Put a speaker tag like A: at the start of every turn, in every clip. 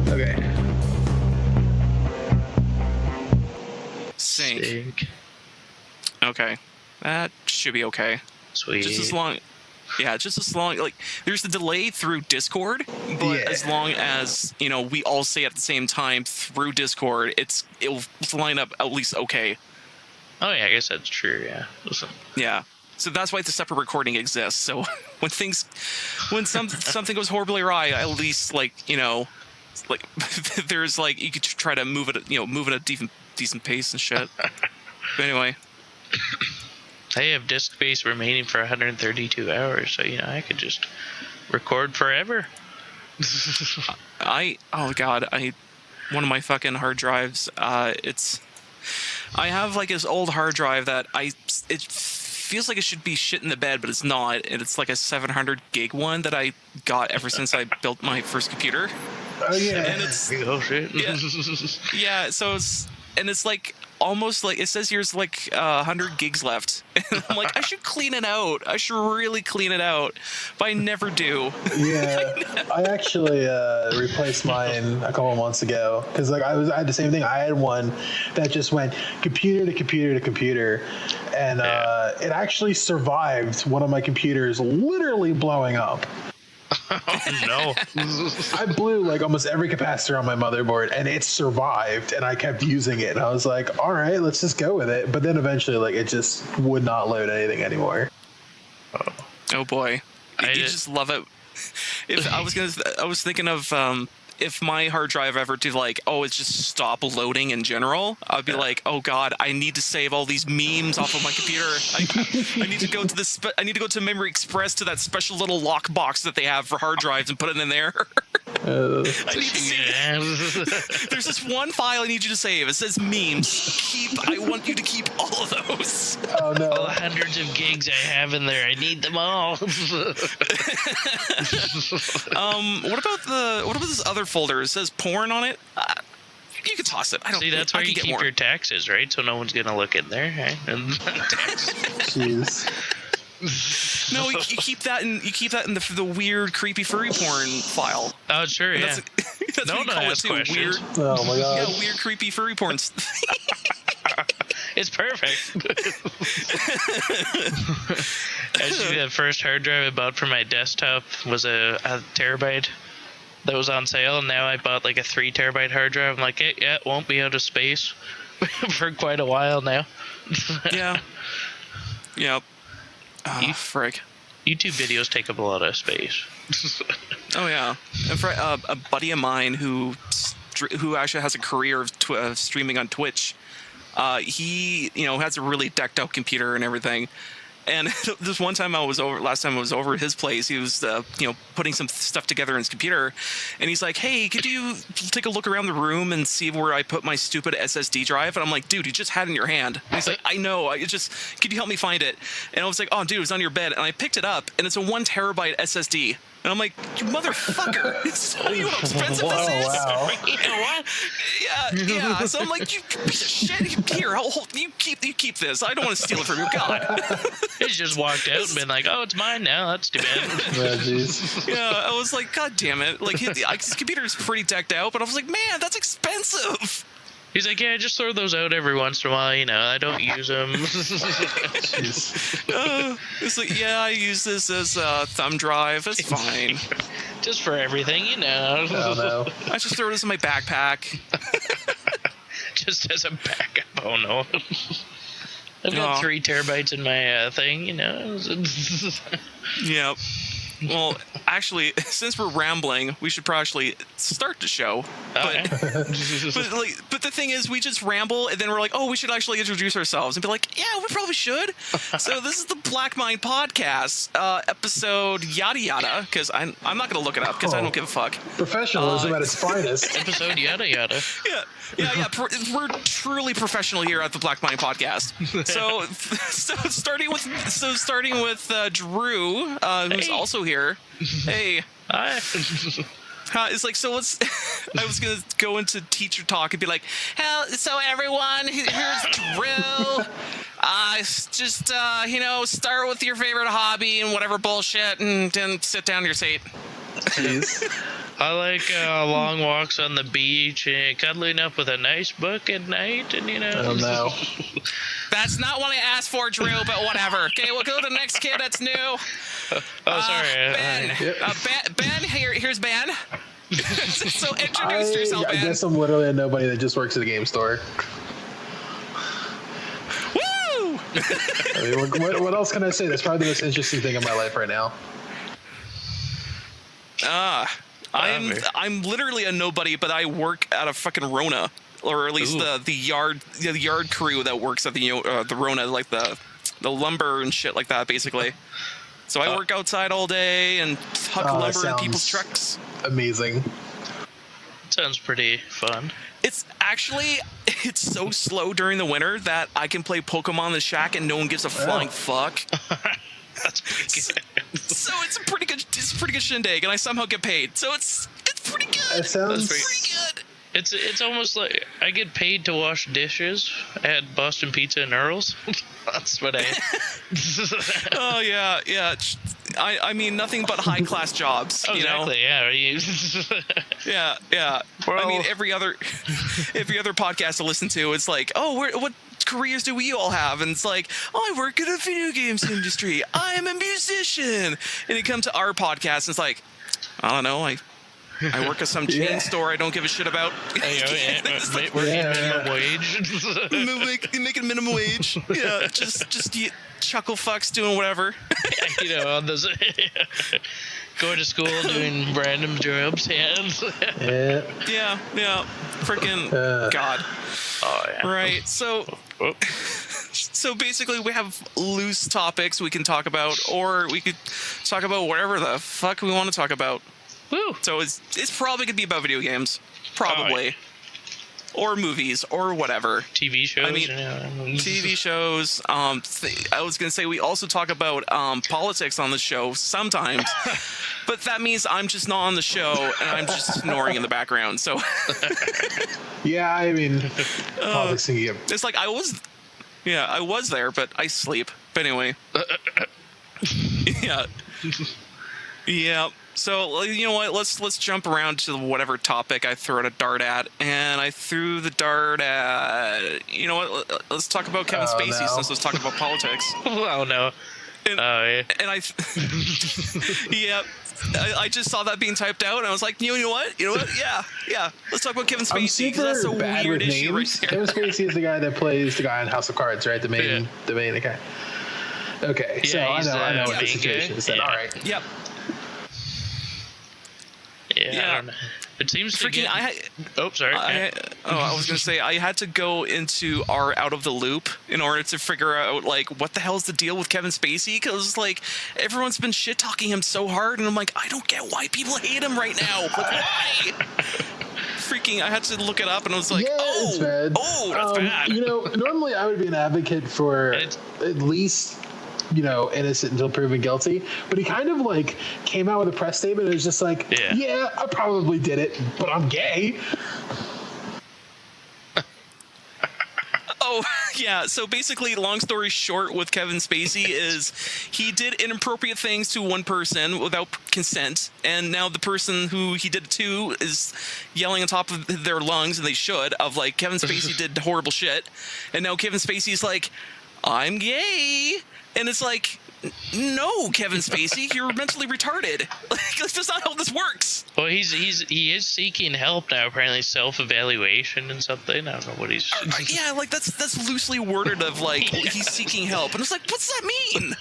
A: Okay.
B: Sync. Okay. That should be okay.
A: Sweet.
B: Just as long... Yeah, just as long... Like, there's the delay through Discord, but as long as, you know, we all say at the same time through Discord, it'll line up at least okay.
A: Oh, yeah, I guess that's true, yeah. Listen.
B: Yeah. So that's why the separate recording exists. So when something goes horribly awry, at least, like, you know, like, there's, like, you could try to move it at a decent pace and shit. But anyway...
A: I have disk space remaining for 132 hours, so, you know, I could just record forever.
B: one of my fucking hard drives, I have, like, this old hard drive that it feels like it should be shit in the bed, but it's not, and it's like a 700 gig one that I got ever since I built my first computer.
C: Oh, yeah.
B: And it's...
A: Oh, shit.
B: Yeah, so it's like... Almost like it says here's like 100 gigs left. And I'm like, I should clean it out. I should really clean it out, but I never do.
C: Yeah, I actually replaced mine a couple of months ago because like I had the same thing. I had one that just went computer to computer to computer, and it actually survived one of my computers literally blowing up.
A: Oh, no.
C: I blew like almost every capacitor on my motherboard and it survived and I kept using it and I was like, all right, let's just go with it. But then eventually like it just would not load anything anymore.
B: Oh boy. You just love it. I was thinking of if my hard drive ever to like, it's just stop loading in general, I'd be like, oh god, I need to save all these memes off of my computer. I need to go to I need to go to Memory Express to that special little lock box that they have for hard drives and put it in there. I need to save. There's this one file I need you to save. It says memes. I want you to keep all of those.
C: Oh no.
A: All the hundreds of gigs I have in there, I need them all.
B: What about this other folder? It says porn on it. You can toss it. I don't.
A: See, that's where you keep your taxes, right? So no one's gonna look in there, right?
C: Jeez.
B: No, you keep that in the weird, creepy furry porn file.
A: Oh, sure, yeah.
B: That's
A: no
B: what you call it too.
A: questions.
B: Weird.
C: Oh my god.
B: Yeah, weird, creepy furry porn.
A: It's perfect. Actually, the first hard drive I bought for my desktop was a terabyte that was on sale, and now I bought like a 3 terabyte hard drive. I'm like, yeah, it won't be out of space for quite a while now.
B: Yeah. Yep. Frick.
A: YouTube videos take up a lot of space.
B: Oh yeah. And for a buddy of mine who actually has a career of streaming on Twitch, he has a really decked out computer and everything. And this last time I was over at his place, he was, putting some stuff together in his computer, and he's like, "Hey, could you take a look around the room and see where I put my stupid SSD drive?" And I'm like, "Dude, you just had it in your hand." And he's like, "I know. Could you help me find it?" And I was like, "Oh, dude, it's on your bed." And I picked it up, and it's a 1 terabyte SSD. And I'm like, "You motherfucker! You know how expensive this is?"
C: Wow.
B: You know what? Yeah. So I'm like, "You piece of shit! Here, you keep this. I don't want to steal it from you, God."
A: He just walked out and been like, "Oh, it's mine now. That's too bad."
C: Yeah, jeez.
B: Yeah, I was like, God damn it! Like his computer is pretty decked out, but I was like, man, that's expensive.
A: He's like, "Yeah, I just throw those out every once in a while. I don't use them."
B: It's like, yeah, I use this as a thumb drive. It's fine.
A: Just for everything,
C: Oh no.
B: I just throw this in my backpack.
A: Just as a backup. Oh no. I've got 3 terabytes in my thing,
B: Yep. Well, actually, since we're rambling, we should probably start the show. But, but the thing is, we just ramble, and then we're like, oh, we should actually introduce ourselves, and be like, yeah, we probably should. So this is the Black Mind Podcast, episode yada yada, because I'm not going to look it up, because I don't give a fuck.
C: Professionalism at its finest.
A: Episode yada yada.
B: Yeah. We're truly professional here at the Black Mind Podcast. So starting with Drew, who's also here. Hey.
A: Hi.
B: It's like, so let's. I was gonna go into teacher talk and be like, so everyone, here's Drew. Just start with your favorite hobby and whatever bullshit, and then sit down in your seat.
C: Jeez.
A: I like long walks on the beach and cuddling up with a nice book at night, and
C: I don't know.
B: That's not what I asked for, Drew, but whatever. Okay, we'll go to the next kid that's new.
A: Oh, sorry.
B: Ben. Ben, here's Ben. So introduce yourself, Ben.
C: I guess I'm literally a nobody that just works at a game store.
B: Woo!
C: I mean, what else can I say? That's probably the most interesting thing in my life right now.
B: I'm literally a nobody, but I work at a fucking Rona, or at least the yard crew that works at the Rona, like the lumber and shit like that, basically. So I work outside all day and huck lumber in people's trucks.
C: Amazing.
A: Sounds pretty fun.
B: It's so slow during the winter that I can play Pokemon in the shack and no one gives a flying fuck.
A: That's pretty good.
B: So it's a pretty good shindig, and I somehow get paid. So it's pretty good.
C: It sounds
B: pretty good.
A: It's almost like I get paid to wash dishes at Boston Pizza and Earl's. That's what I.
B: Oh yeah. I mean nothing but high class jobs.
A: Oh,
B: you know?
A: Exactly. Yeah.
B: Yeah.
A: Well,
B: I mean every other podcast I listen to, it's like, oh, what careers do we all have? And it's like, oh, I work in a video games industry. I am a musician. And you come to our podcast, and it's like, I don't know, I work at some chain store I don't give a shit about.
A: Working minimum wage.
B: Making minimum wage. Yeah, just chuckle fucks doing whatever.
A: On those. Going to school, doing random jobs.
C: Yeah.
B: Freaking God.
A: Oh, yeah.
B: Right. So basically we have loose topics we can talk about, or we could talk about whatever the fuck we want to talk about.
A: Woo.
B: So it's probably gonna be about video games, probably, or movies, or whatever.
A: TV shows.
B: I mean, TV shows. I was gonna say we also talk about politics on the show sometimes, but that means I'm just not on the show and I'm just snoring in the background. So
C: yeah, I mean, politics can get.
B: it's like I was there, but I sleep. But anyway, yeah. So you know what? Let's jump around to whatever topic I throw a dart at, and I threw the dart at. You know what? Let's talk about Kevin Spacey since let's talk about politics.
A: Oh no!
B: And I just saw that being typed out, and I was like, you know what? Yeah. Let's talk about Kevin Spacey, because that's a weird issue right there.
C: Kevin Spacey is the guy that plays the guy in House of Cards, right? The main guy. Okay,
A: Yeah,
C: so I know what the
A: main
C: situation
A: guy.
C: is. Then.
A: Yeah.
C: All right.
B: Yep.
A: Yeah. I don't know. It seems to
B: Freaking,
A: Oh, sorry.
B: I was gonna say I had to go into our out of the loop in order to figure out like what the hell's the deal with Kevin Spacey, because like everyone's been shit talking him so hard, and I'm like, I don't get why people hate him right now. Like, why? Freaking, I had to look it up, and I was like,
C: it's bad.
B: That's bad.
C: Normally I would be an advocate for at least, innocent until proven guilty. But he kind of like came out with a press statement and was just like, yeah, I probably did it, but I'm gay.
B: Oh, yeah. So basically, long story short with Kevin Spacey is he did inappropriate things to one person without consent. And now the person who he did it to is yelling on top of their lungs, and they should, of like, Kevin Spacey did horrible shit. And now Kevin Spacey's like, I'm gay. And it's like, no, Kevin Spacey, you're mentally retarded. Like, that's not how this works.
A: Well, he is seeking help now. Apparently, self-evaluation and something. I don't know what he's.
B: Yeah, like that's loosely worded of like he's seeking help, and it's like, what's that mean?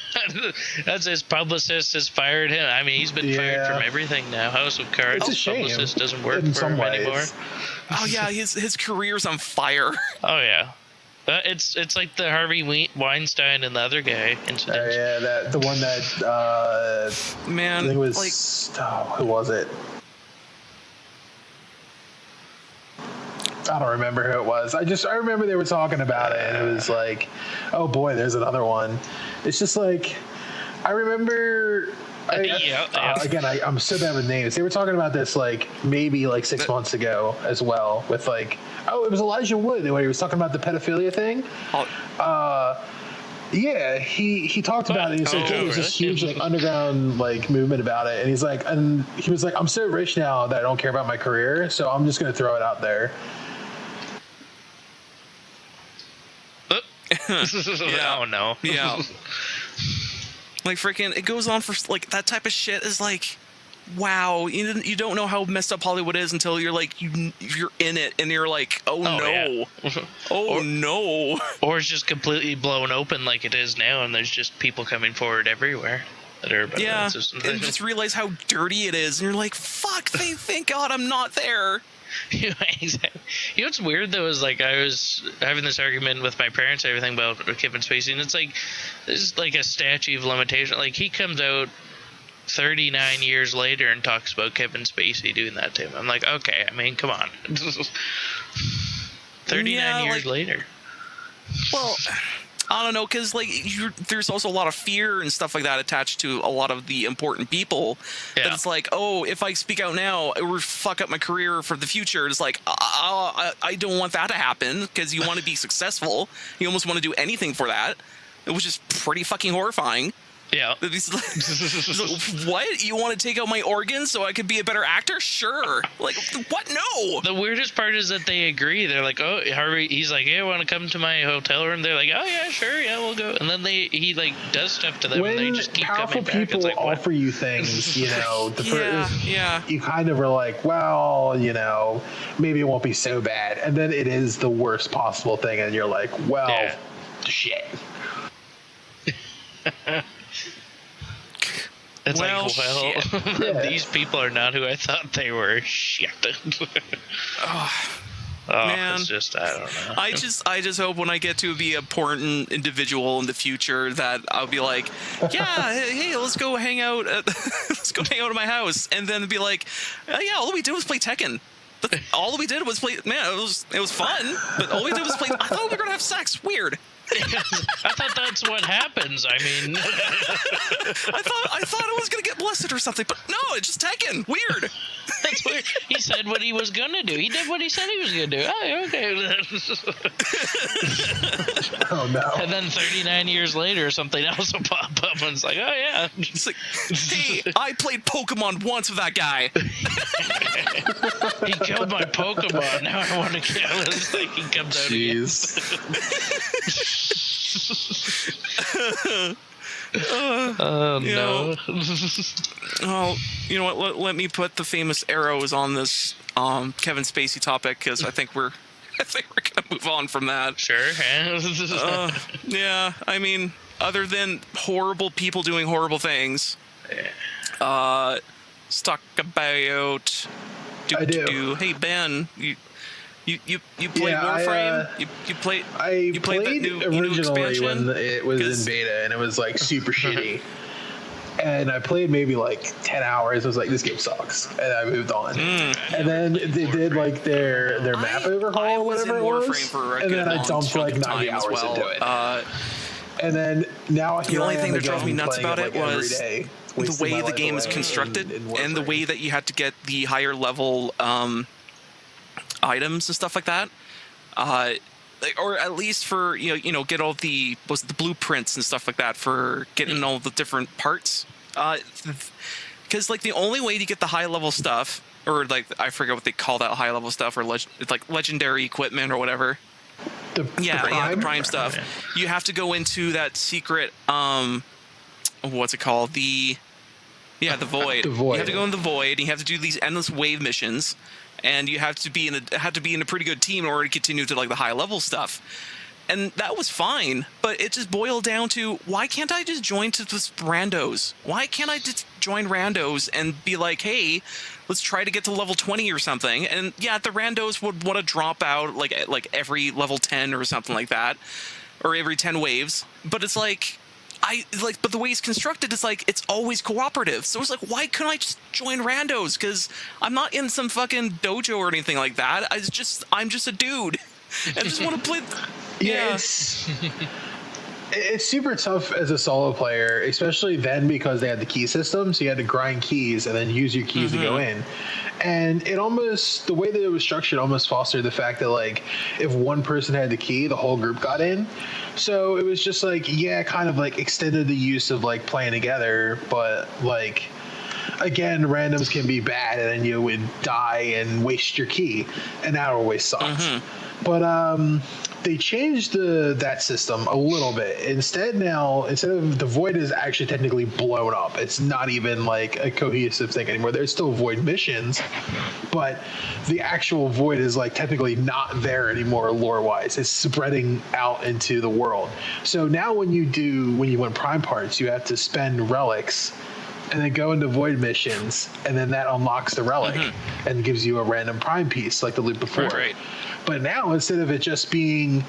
A: That's his publicist has fired him. I mean, he's been fired from everything now. House of Cards.
C: It's a shame.
A: Publicist doesn't work
C: in
A: for
C: some
A: him
C: ways.
A: anymore.
B: Oh yeah, his career's on fire.
A: Oh yeah. It's like the Harvey Weinstein and the other guy incident.
C: Yeah, the one that
B: Man,
C: I think it was
B: like,
C: who was it? I don't remember who it was. I remember they were talking about it, and it was like, oh boy, there's another one. It's just like, I remember. Again, I'm so bad with names. They were talking about this like maybe like 6 months ago as well, with like, it was Elijah Wood when he was talking about the pedophilia thing. Yeah, he talked about it. He said there was this huge like underground like movement about it, and he was like, I'm so rich now that I don't care about my career, so I'm just gonna throw it out there.
A: Oh no.
B: Yeah. Like freaking, it goes on for like that type of shit is like, wow, you don't know how messed up Hollywood is until you're like you're in it and you're like, oh no,
A: yeah.
B: No,
A: or it's just completely blown open like it is now, and there's just people coming forward everywhere that are
B: and just realize how dirty it is, and you're like, fuck, thank God I'm not there.
A: Exactly. You know what's weird though is like I was having this argument with my parents and everything about Kevin Spacey, and it's like there's like a statute of limitation. Like he comes out 39 years later and talks about Kevin Spacey doing that to him. I'm like, okay, I mean, come on. 39 years later.
B: Well, I don't know, because like there's also a lot of fear and stuff like that attached to a lot of the important people. Yeah. That it's like, oh, if I speak out now, it would fuck up my career for the future. It's like, I don't want that to happen, because you want to be successful. You almost want to do anything for that, which is pretty fucking horrifying.
A: Yeah.
B: What? You want to take out my organs so I could be a better actor? Sure. Like, what? No.
A: The weirdest part is that they agree. They're like, oh, Harvey, he's like, yeah, want to come to my hotel room? They're like, oh, yeah, sure, yeah, we'll go. And then he like does stuff to them, and they just keep coming back.
C: When powerful people
A: like,
C: offer you things, you know,
B: yeah.
C: You kind of are like, well, you know, maybe it won't be so bad. And then it is the worst possible thing, and you're like, well, shit.
A: It's these people are not who I thought they were. Shit.
B: Man,
A: it's just, I don't know.
B: I just hope when I get to be an important individual in the future that I'll be like, yeah, hey, let's go hang out at my house, and then be like, yeah, all we did was play Tekken. All we did was play. Man, it was fun, but all we did was play. I thought we were gonna have sex. Weird.
A: I thought that's what happens. I mean,
B: I thought I was gonna get blessed or something, but no, it's just Tekken. Weird.
A: That's weird. He said what he was gonna do. He did what he said he was gonna do. Oh, okay.
C: Oh no.
A: And then 39 years later, something else will pop up, and it's like, oh yeah.
B: It's like, hey, I played Pokemon once with that guy.
A: He killed my Pokemon. Now I want to kill him. It's like he comes out again. No.
B: Oh, you know what? Let me put the famous arrows on this Kevin Spacey topic, because I think we're gonna move on from that.
A: Sure.
B: Yeah. I mean, other than horrible people doing horrible things, let's talk about.
C: I do.
B: Hey Ben, you played Warframe? You played that new
C: originally
B: expansion?
C: when it was in beta, and it was like super shitty. And I played maybe like 10 hours. I was like, this game sucks, and I moved on. And then they did like their map overhaul or whatever it was, and then I dumped like 90 hours into it. And then now
B: the only thing that drove me nuts about it was the way the game is constructed and the way that you had to get the higher level items and stuff like that, or at least for you know get all the blueprints and stuff like that for getting all the different parts, because like the only way to get the high level stuff, or like I forget what they call that high level stuff, or like legendary equipment or whatever,
C: The
B: the Prime stuff.
A: Yeah.
B: You have to go into that secret. What's it called? The void.
C: The void.
B: You have to go in the void. And you have to do these endless wave missions, and you have to be in a pretty good team in order to continue to like the high level stuff. And that was fine, but it just boiled down to, why can't I just join to this randos? Why can't I just join randos and be like, hey, let's try to get to level 20 or something? And yeah, the randos would want to drop out like every level 10 or something like that, or every 10 waves. But it's like, but the way it's constructed, it's like it's always cooperative. So it's like, why couldn't I just join randos? Because I'm not in some fucking dojo or anything like that. I'm just a dude. I just want to play.
C: Yeah, it's super tough as a solo player, especially then because they had the key system. So you had to grind keys and then use your keys to go in. And it almost, the way that it was structured almost fostered the fact that like if one person had the key, the whole group got in. So it was just like, yeah, kind of like extended the use of like playing together, but like, again, randoms can be bad, and then you would die and waste your key, and that always sucks. But they changed that system a little bit. Instead of the void is actually technically blown up. It's not even like a cohesive thing anymore. There's still void missions, but the actual void is like technically not there anymore lore-wise. It's spreading out into the world. So now when you win prime parts, you have to spend relics and then go into void missions, and then that unlocks the relic and gives you a random prime piece like the loop before.
B: Right.
C: But now, instead of it just being,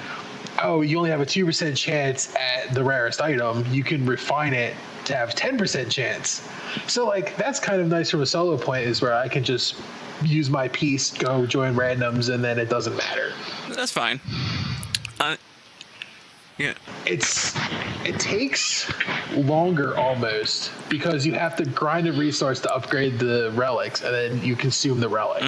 C: oh, you only have a 2% chance at the rarest item, you can refine it to have 10% chance. So like that's kind of nice from a solo point, is where I can just use my piece, go join randoms, and then it doesn't matter.
B: That's fine. Yeah.
C: It takes longer almost, because you have to grind a resource to upgrade the relics, and then you consume the relic.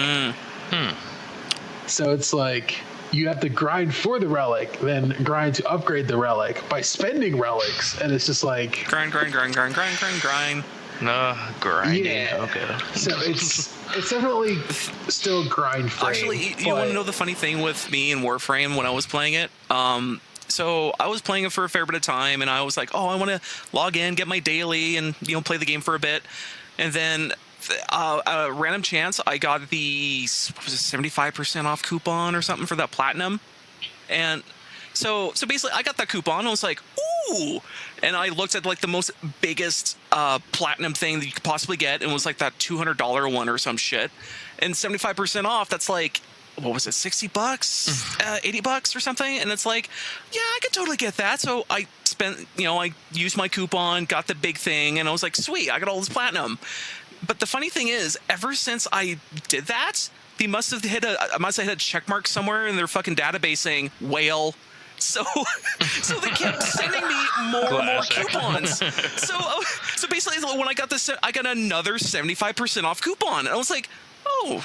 C: So it's like you have to grind for the relic, then grind to upgrade the relic by spending relics, and it's just like
B: Grind.
A: No, grinding.
C: Yeah.
A: Okay.
C: So it's definitely still grind frame.
B: Actually, you want to know the funny thing with me and Warframe when I was playing it? So I was playing it for a fair bit of time, and I was like, oh, I want to log in, get my daily, and play the game for a bit. And then a random chance, I got the 75% off coupon or something for that platinum. And so basically I got that coupon and I was like, ooh. And I looked at like the most biggest platinum thing that you could possibly get, and it was like that $200 one or some shit. And 75% off, that's like, what was it, $60, $80 or something? And it's like, yeah, I could totally get that. So I spent, I used my coupon, got the big thing, and I was like, sweet, I got all this platinum. But the funny thing is, ever since I did that, I must have hit a check mark somewhere in their fucking database saying whale. So they kept sending me more and more coupons. So basically, when I got this, I got another 75% off coupon, and I was like, oh,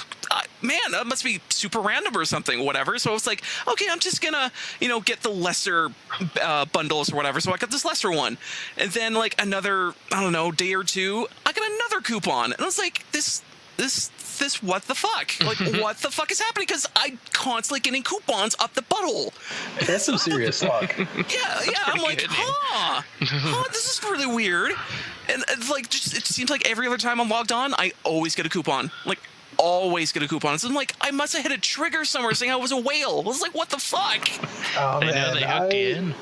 B: man, that must be super random or something, whatever. So I was like, okay, I'm just gonna, get the lesser bundles or whatever. So I got this lesser one, and then like another, I don't know, day or two, I got another coupon, and I was like, this, what the fuck? Like, what the fuck is happening? Because I'm constantly getting coupons up the butthole.
C: That's some serious luck.
B: Yeah. I'm like, this is really weird. And it's like, it seems like every other time I'm logged on, I always get a coupon. Like, always get a coupon. So I'm like, I must have hit a trigger somewhere saying I was a whale. I was like, what the fuck?
C: Oh,
A: They
C: man,
A: know they hooked you in.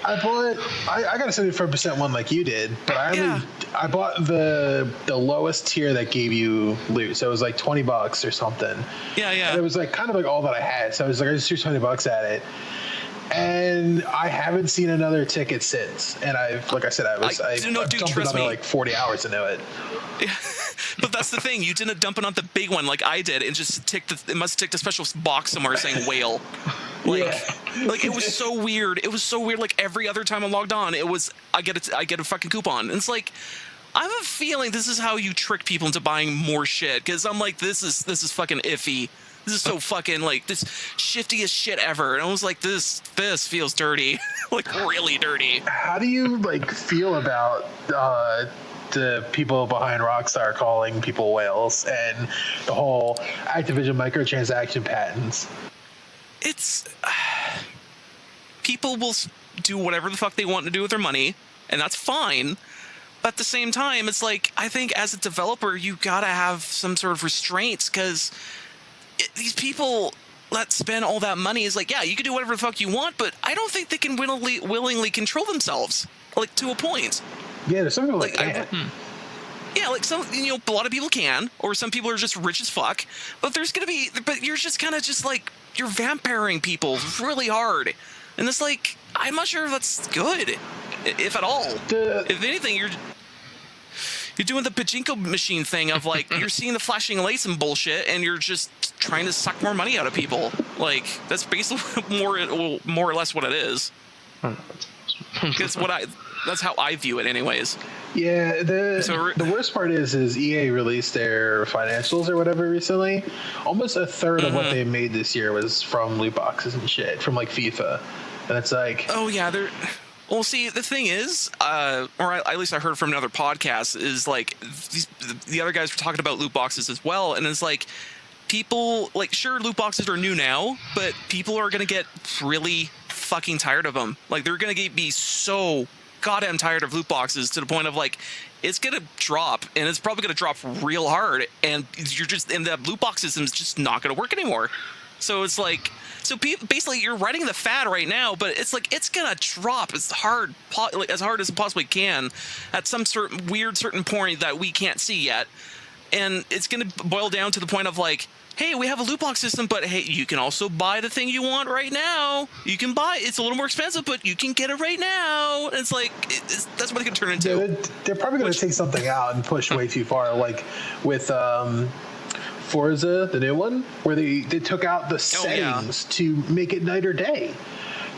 C: I got a 75% one like you did, but I bought the lowest tier that gave you loot. So it was like $20 or something.
B: Yeah.
C: And it was like kind of like all that I had. So I was like, I just threw $20 at it. And I haven't seen another ticket since. And I dumped another like 40 hours into it.
B: Yeah. But that's the thing. You didn't dump it on the big one like I did. It just it must have ticked a special box somewhere saying whale. Like it was so weird. It was so weird. Like every other time I logged on, it was I get a fucking coupon. And it's like, I have a feeling this is how you trick people into buying more shit. Because I'm like, this is fucking iffy. This is so fucking like this shiftiest shit ever. And I was like, this feels dirty, like really dirty.
C: How do you like feel about the people behind Rockstar calling people whales and the whole Activision microtransaction patents?
B: It's people will do whatever the fuck they want to do with their money, and that's fine. But at the same time, it's like, I think as a developer, you gotta have some sort of restraints, because these people that spend all that money is like, yeah, you can do whatever the fuck you want, but I don't think they can willingly control themselves, like, to a point.
C: Yeah, there's some people
B: Like,
C: that can't.
B: Yeah, like, some, a lot of people can, or some people are just rich as fuck, but you're just kind of just like, you're vampiring people really hard. And it's like, I'm not sure if that's good, if at all. If anything, you're doing the pachinko machine thing of, like, you're seeing the flashing lights and bullshit, and you're just trying to suck more money out of people. Like, that's basically more or less what it is. That's how I view it, anyways.
C: Yeah, the worst part is EA released their financials or whatever recently. Almost a third of what they made this year was from loot boxes and shit, from like FIFA. And it's like,
B: oh yeah, well, see, the thing is, or at least I heard from another podcast, is like the other guys were talking about loot boxes as well, and it's like, people, like, sure, loot boxes are new now, but people are gonna get really fucking tired of them. Like, they're gonna be so goddamn tired of loot boxes to the point of, like, it's gonna drop, and it's probably gonna drop real hard, and the loot box system is just not gonna work anymore. So it's like, basically you're riding the fad right now, but it's like, it's gonna drop as hard as it possibly can at some certain point that we can't see yet, and it's gonna boil down to the point of, like, hey, we have a loot box system, but hey, you can also buy the thing you want right now. You can buy it's a little more expensive, but you can get it right now. And it's like, that's what it can turn into.
C: Yeah, they're probably going to take something out and push way too far, like with Forza, the new one, where they took out the settings to make it night or day.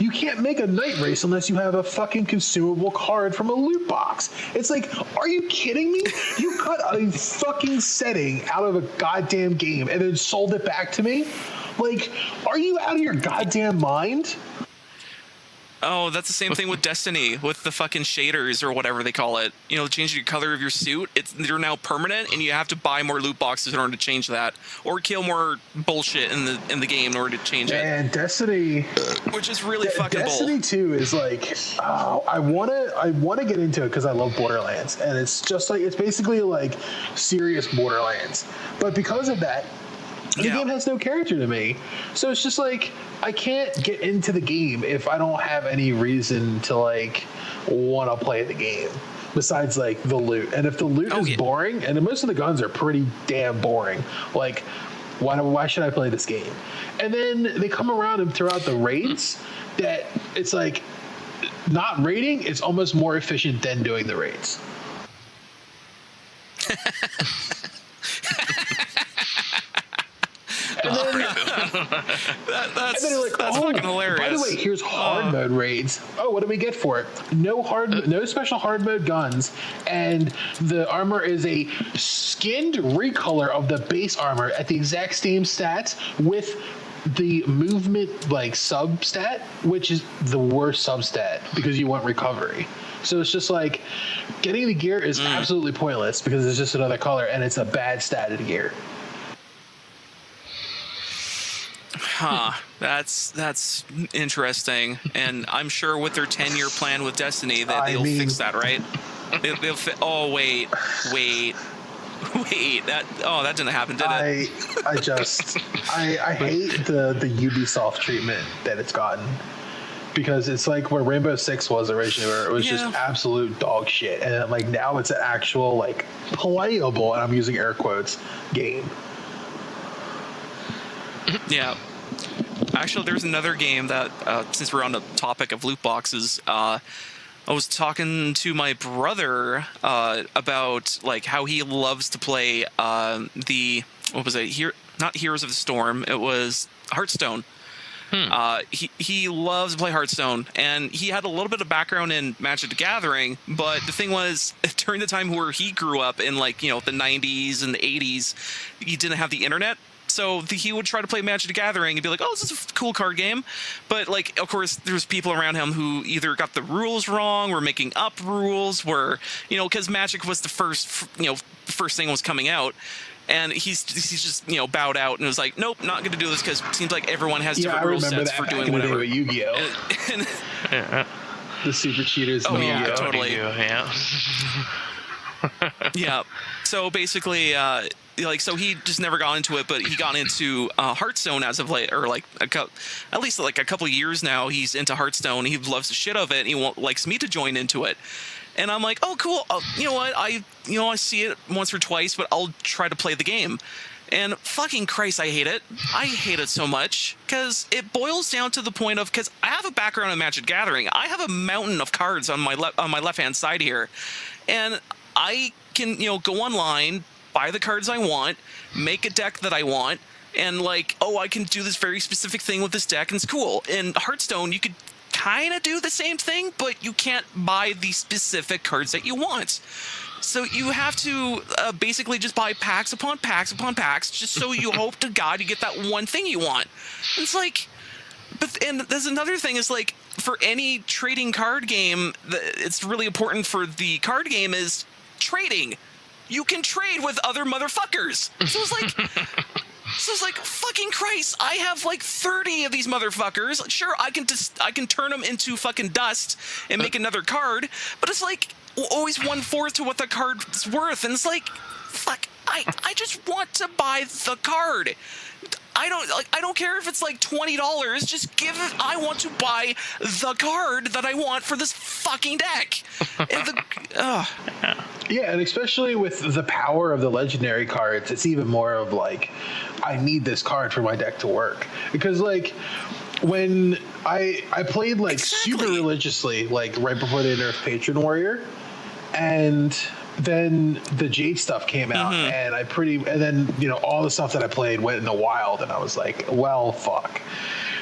C: You can't make a night race unless you have a fucking consumable card from a loot box. It's like, are you kidding me? You cut a fucking setting out of a goddamn game and then sold it back to me? Like, are you out of your goddamn mind?
B: Oh, that's the same thing with Destiny, with the fucking shaders or whatever they call it. Changing the color of your suit. They're now permanent, and you have to buy more loot boxes in order to change that, or kill more bullshit in the game in order to change it.
C: And Destiny,
B: which is really fucking
C: Destiny
B: bull.
C: 2 is like, I wanna get into it because I love Borderlands, and it's basically like serious Borderlands, but because of that, the game has no character to me. So it's just like, I can't get into the game if I don't have any reason to, like, want to play the game besides, like, the loot. And if the loot is boring, and most of the guns are pretty damn boring, like, why should I play this game? And then they come around and throw out the raids that it's like, not raiding is almost more efficient than doing the raids.
B: That's fucking hilarious.
C: By the way, here's hard mode raids. Oh, what do we get for it? No special hard mode guns, and the armor is a skinned recolor of the base armor at the exact same stats with the movement, like, sub stat, which is the worst sub stat because you want recovery. So it's just like, getting the gear is absolutely pointless because it's just another color and it's a bad stat of the gear.
B: Huh. That's interesting, and I'm sure with their 10-year plan with Destiny that they'll fix that, right? They'll oh wait, that didn't happen, did it?
C: I hate the Ubisoft treatment that it's gotten, because it's like where Rainbow Six was originally, where it was just absolute dog shit, and like now it's an actual, like, playable, and I'm using air quotes, game.
B: Yeah. Actually, there's another game that, since we're on the topic of loot boxes, I was talking to my brother about, like, how he loves to play what was it? Not Heroes of the Storm. It was Hearthstone. He loves to play Hearthstone, and he had a little bit of background in Magic the Gathering, but the thing was, during the time where he grew up in, like, the 90s and the 80s, he didn't have the internet. So he would try to play Magic the Gathering and be like, oh, this is a cool card game. But, like, of course, there's people around him who either got the rules wrong, were making up rules, because Magic was the first thing was coming out. And he's just bowed out and was like, nope, not going to do this because it seems like everyone has different rule sets for doing whatever.
C: With Yu-Gi-Oh.
A: Yeah.
C: The super cheaters.
B: Oh yeah,
C: Yu-Gi-Oh.
B: totally.
A: Yeah.
B: Yeah. So basically, so he just never got into it, but he got into Hearthstone as of late, or like at least like a couple of years now. He's into Hearthstone. He loves the shit of it. And he likes me to join into it. And I'm like, oh, cool. You know what? I see it once or twice, but I'll try to play the game. And fucking Christ, I hate it. I hate it so much because it boils down to the point of, because I have a background in Magic Gathering. I have a mountain of cards on my left-hand side here. And I can, go online, buy the cards I want, make a deck that I want, and like, oh, I can do this very specific thing with this deck, and it's cool. In Hearthstone, you could kind of do the same thing, but you can't buy the specific cards that you want. So you have to basically just buy packs upon packs upon packs, just so you hope to God you get that one thing you want. It's like, and there's another thing is like, for any trading card game, it's really important for the card game is trading. You can trade with other motherfuckers. So it's like, fucking Christ, I have like 30 of these motherfuckers. Sure, I can turn them into fucking dust and make another card, but it's like always 1/4 to what the card's worth. And it's like, fuck, I just want to buy the card. I don't care if it's like $20. Just give it. I want to buy the card that I want for this fucking deck.
C: Yeah, and especially with the power of the legendary cards, it's even more of like, I need this card for my deck to work. Because like, when I played like super religiously, like right before they nerfed Patron Warrior, and then the Jade stuff came out, and then all the stuff that I played went in the wild, and I was like, well, fuck.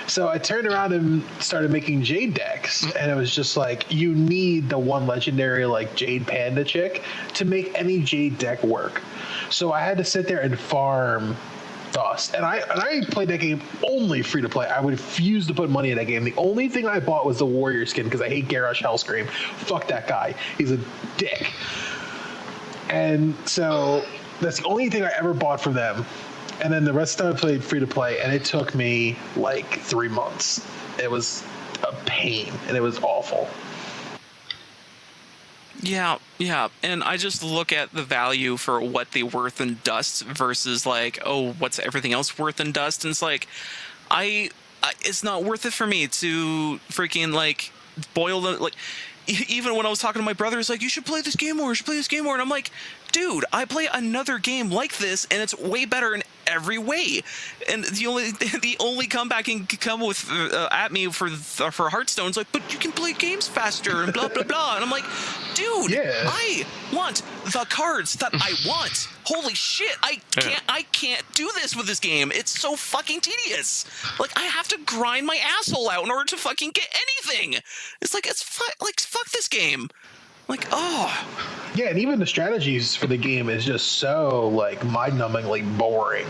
C: So I turned around and started making Jade decks, and it was just like, you need the one legendary like Jade Panda chick to make any Jade deck work. So I had to sit there and farm dust, and I played that game only free to play. I would refuse to put money in that game. The only thing I bought was the Warrior skin because I hate Garrosh Hellscream. Fuck that guy. He's a dick. And so that's the only thing I ever bought from them. And then the rest of the time I played free to play, and it took me like 3 months. It was a pain, and it was awful.
B: Yeah. And I just look at the value for what they worth in dust versus like, oh, what's everything else worth in dust? And it's like, it's not worth it for me to freaking like boil the, like, even when I was talking to my brother, it's like, you should play this game more, and I'm like, dude, I play another game like this, and it's way better in every way. And the only comeback he can come with at me for Hearthstone's like, but you can play games faster and blah blah blah. And I'm like, dude, I want the cards that I want. Holy shit, I can't do this with this game. It's so fucking tedious. Like, I have to grind my asshole out in order to fucking get anything. It's like, fuck this game. Like, oh.
C: Yeah, and even the strategies for the game is just so, like, mind-numbingly boring.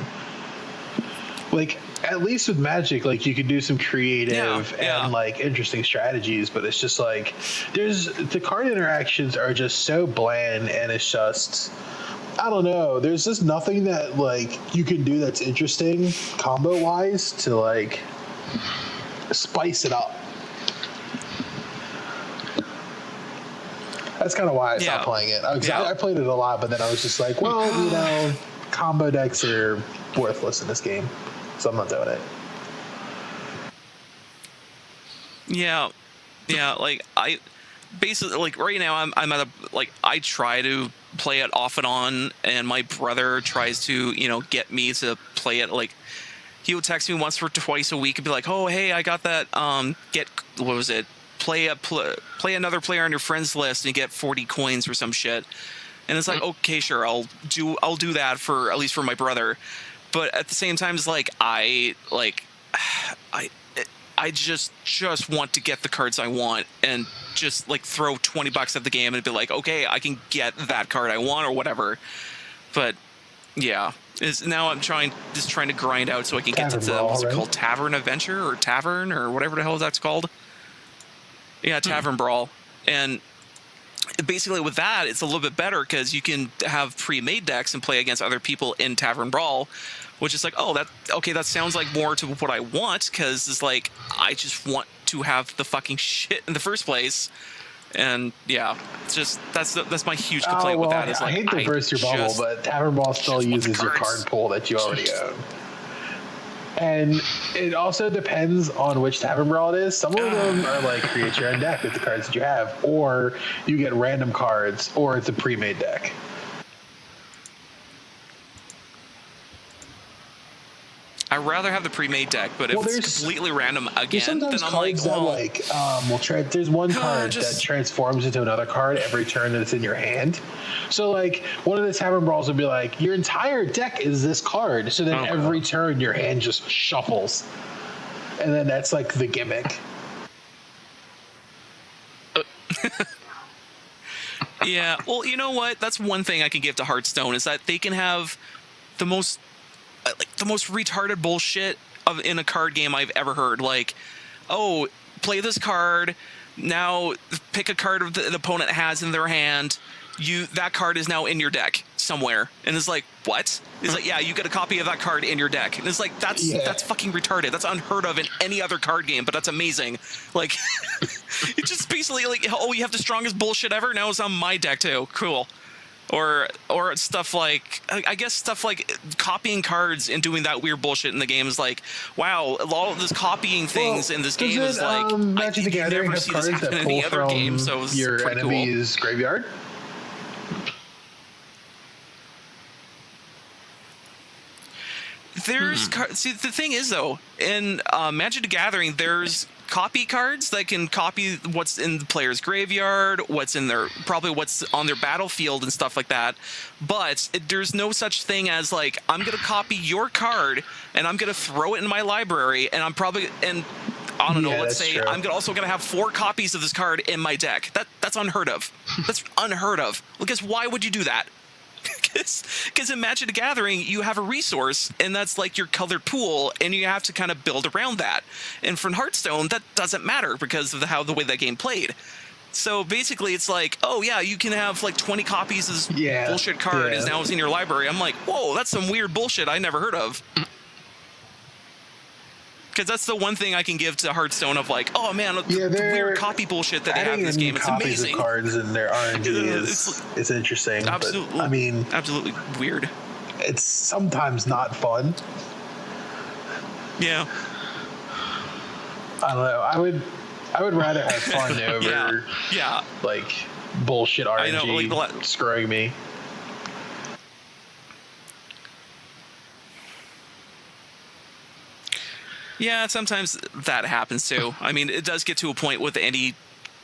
C: Like, at least with Magic, like, you could do some creative and, like, interesting strategies, but it's just, like, the card interactions are just so bland, and it's just, I don't know, there's just nothing that, like, you can do that's interesting, combo-wise, to, like, spice it up. That's kind of why I stopped playing it. I played it a lot, but then I was just like, well, combo decks are worthless in this game, so I'm not doing it.
B: Yeah, like, I basically, like, right now I'm at a, like, I try to play it off and on, and my brother tries to, get me to play it. Like, he would text me once or twice a week and be like, oh, hey, I got that, play another player on your friends list and you get 40 coins or some shit. And it's like, okay, sure, I'll do that for, at least for my brother. But at the same time, it's like, I just want to get the cards I want and just like throw $20 at the game and be like, okay, I can get that card I want or whatever. But yeah, now I'm trying to grind out so I can get to the, what's it called, Tavern Adventure or Tavern or whatever the hell that's called. Yeah, Tavern Brawl. And basically with that, it's a little bit better because you can have pre-made decks and play against other people in Tavern Brawl, which is like, oh, that sounds like more to what I want, because it's like I just want to have the fucking shit in the first place. And yeah, it's just that's my huge complaint with that. Is like,
C: I hate to burst your bubble, but Tavern Brawl still uses your card pool that you already own. And it also depends on which Tavern Brawl it is. Some of them are like create your own deck with the cards that you have, or you get random cards, or it's a pre-made deck.
B: I'd rather have the pre-made deck, but if it's completely random again, then I'm like,
C: there's one card that transforms into another card every turn that it's in your hand. So like one of the Tavern Brawls would be like, your entire deck is this card. So then every turn your hand just shuffles. And then that's like the gimmick.
B: Yeah, well, you know what? That's one thing I can give to Hearthstone is that they can have the most retarded bullshit in a card game I've ever heard. Like, oh, play this card, now pick a card of the opponent has in their hand. That card is now in your deck somewhere. And it's like, what? It's like, yeah, you get a copy of that card in your deck. And it's like, that's fucking retarded. That's unheard of in any other card game, but that's amazing. Like, it's just basically like, oh, you have the strongest bullshit ever? Now it's on my deck too. Cool. Or stuff like, I guess stuff like copying cards and doing that weird bullshit in the game is like, wow, a lot of this copying things in this game is like,
C: Magic the Gathering have cards that pull from game, so your enemy's graveyard?
B: There's see, the thing is though, in Magic the Gathering, there's copy cards that can copy what's in the player's graveyard, what's on their battlefield and stuff like that. But there's no such thing as like, I'm gonna copy your card and I'm gonna throw it in my library, and I'm probably I don't know. Let's say true. I'm also gonna have 4 copies of this card in my deck. That's unheard of. That's unheard of. Because why would you do that? Because in Magic the Gathering, you have a resource, and that's like your colored pool, and you have to kind of build around that. And for Hearthstone, that doesn't matter because of the way that game played. So basically, it's like, oh yeah, you can have like 20 copies of this bullshit card is now in your library. I'm like, whoa, that's some weird bullshit I never heard of. Because that's the one thing I can give to Hearthstone of like, oh man, the weird copy bullshit that they have in this game. It's amazing.
C: Of cards in their RNG is interesting.
B: Absolutely,
C: but, I mean,
B: absolutely weird.
C: It's sometimes not fun.
B: Yeah.
C: I don't know. I would rather have fun over like bullshit RNG
B: I know, like,
C: screwing me.
B: Yeah, sometimes that happens too. I mean, it does get to a point with any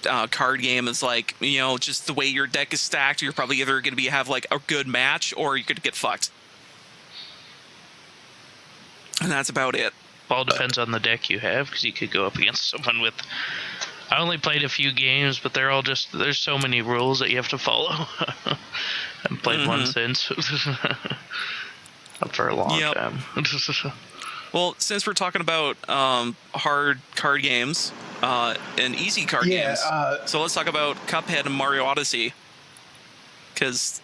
B: card game. It's like, you know, just the way your deck is stacked, you're probably either going to have like a good match or you're going to get fucked. And that's about it.
A: All depends on the deck you have, because you could go up against someone with... I only played a few games, but they're all just... There's so many rules that you have to follow. I haven't played one since. Up for a long time.
B: Well, since we're talking about hard card games and easy card games, so let's talk about Cuphead and Mario Odyssey. Because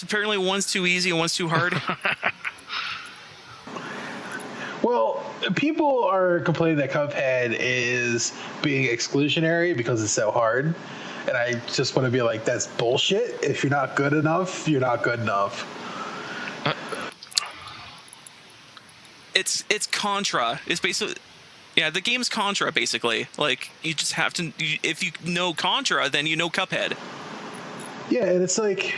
B: apparently one's too easy and one's too hard.
C: Well, people are complaining that Cuphead is being exclusionary because it's so hard. And I just want to be like, that's bullshit. If you're not good enough, you're not good enough.
B: It's Contra. It's basically, the game's Contra, basically. Like, you just have to, if you know Contra, then you know Cuphead.
C: Yeah, and it's like,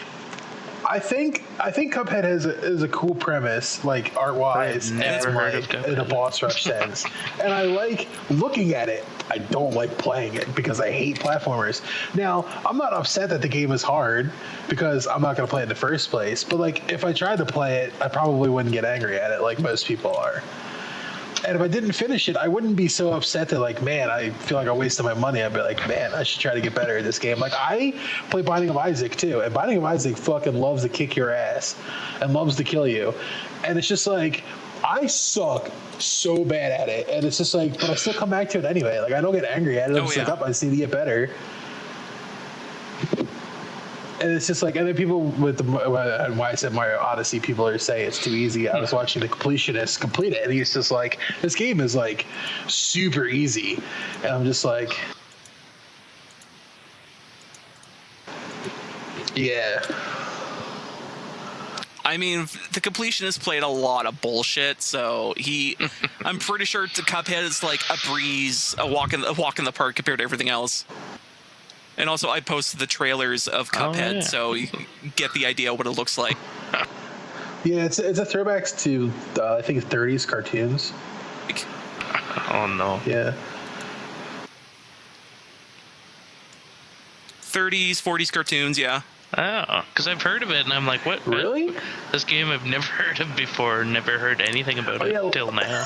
C: I think Cuphead is a cool premise, like art-wise, and like in a boss rush sense. And I like looking at it. I don't like playing it because I hate platformers. Now, I'm not upset that the game is hard because I'm not going to play it in the first place. But like, if I tried to play it, I probably wouldn't get angry at it like most people are. And if I didn't finish it, I wouldn't be so upset that like, man, I feel like I wasted my money. I'd be like, man, I should try to get better at this game. Like, I play Binding of Isaac too, and Binding of Isaac fucking loves to kick your ass and loves to kill you. And it's just like, I suck so bad at it, and it's just like, but I still come back to it anyway. Like, I don't get angry at it. I'm just like, I just need to get better. And it's just like, and then people with the why I said Mario Odyssey, people are saying it's too easy. I was watching the completionist complete it, and he's just like, this game is like super easy, and I'm just like, yeah.
B: I mean, the completionist played a lot of bullshit, so I'm pretty sure the Cuphead is like a breeze, a walk in the park compared to everything else. And also, I posted the trailers of Cuphead, so you get the idea what it looks like.
C: Yeah, it's a throwback to I think 30s cartoons.
A: Oh no.
C: Yeah.
B: 30s, 40s cartoons, yeah.
A: Oh, because I've heard of it, and I'm like, what?
C: Really?
A: This game I've never heard of before. Never heard anything about it till now.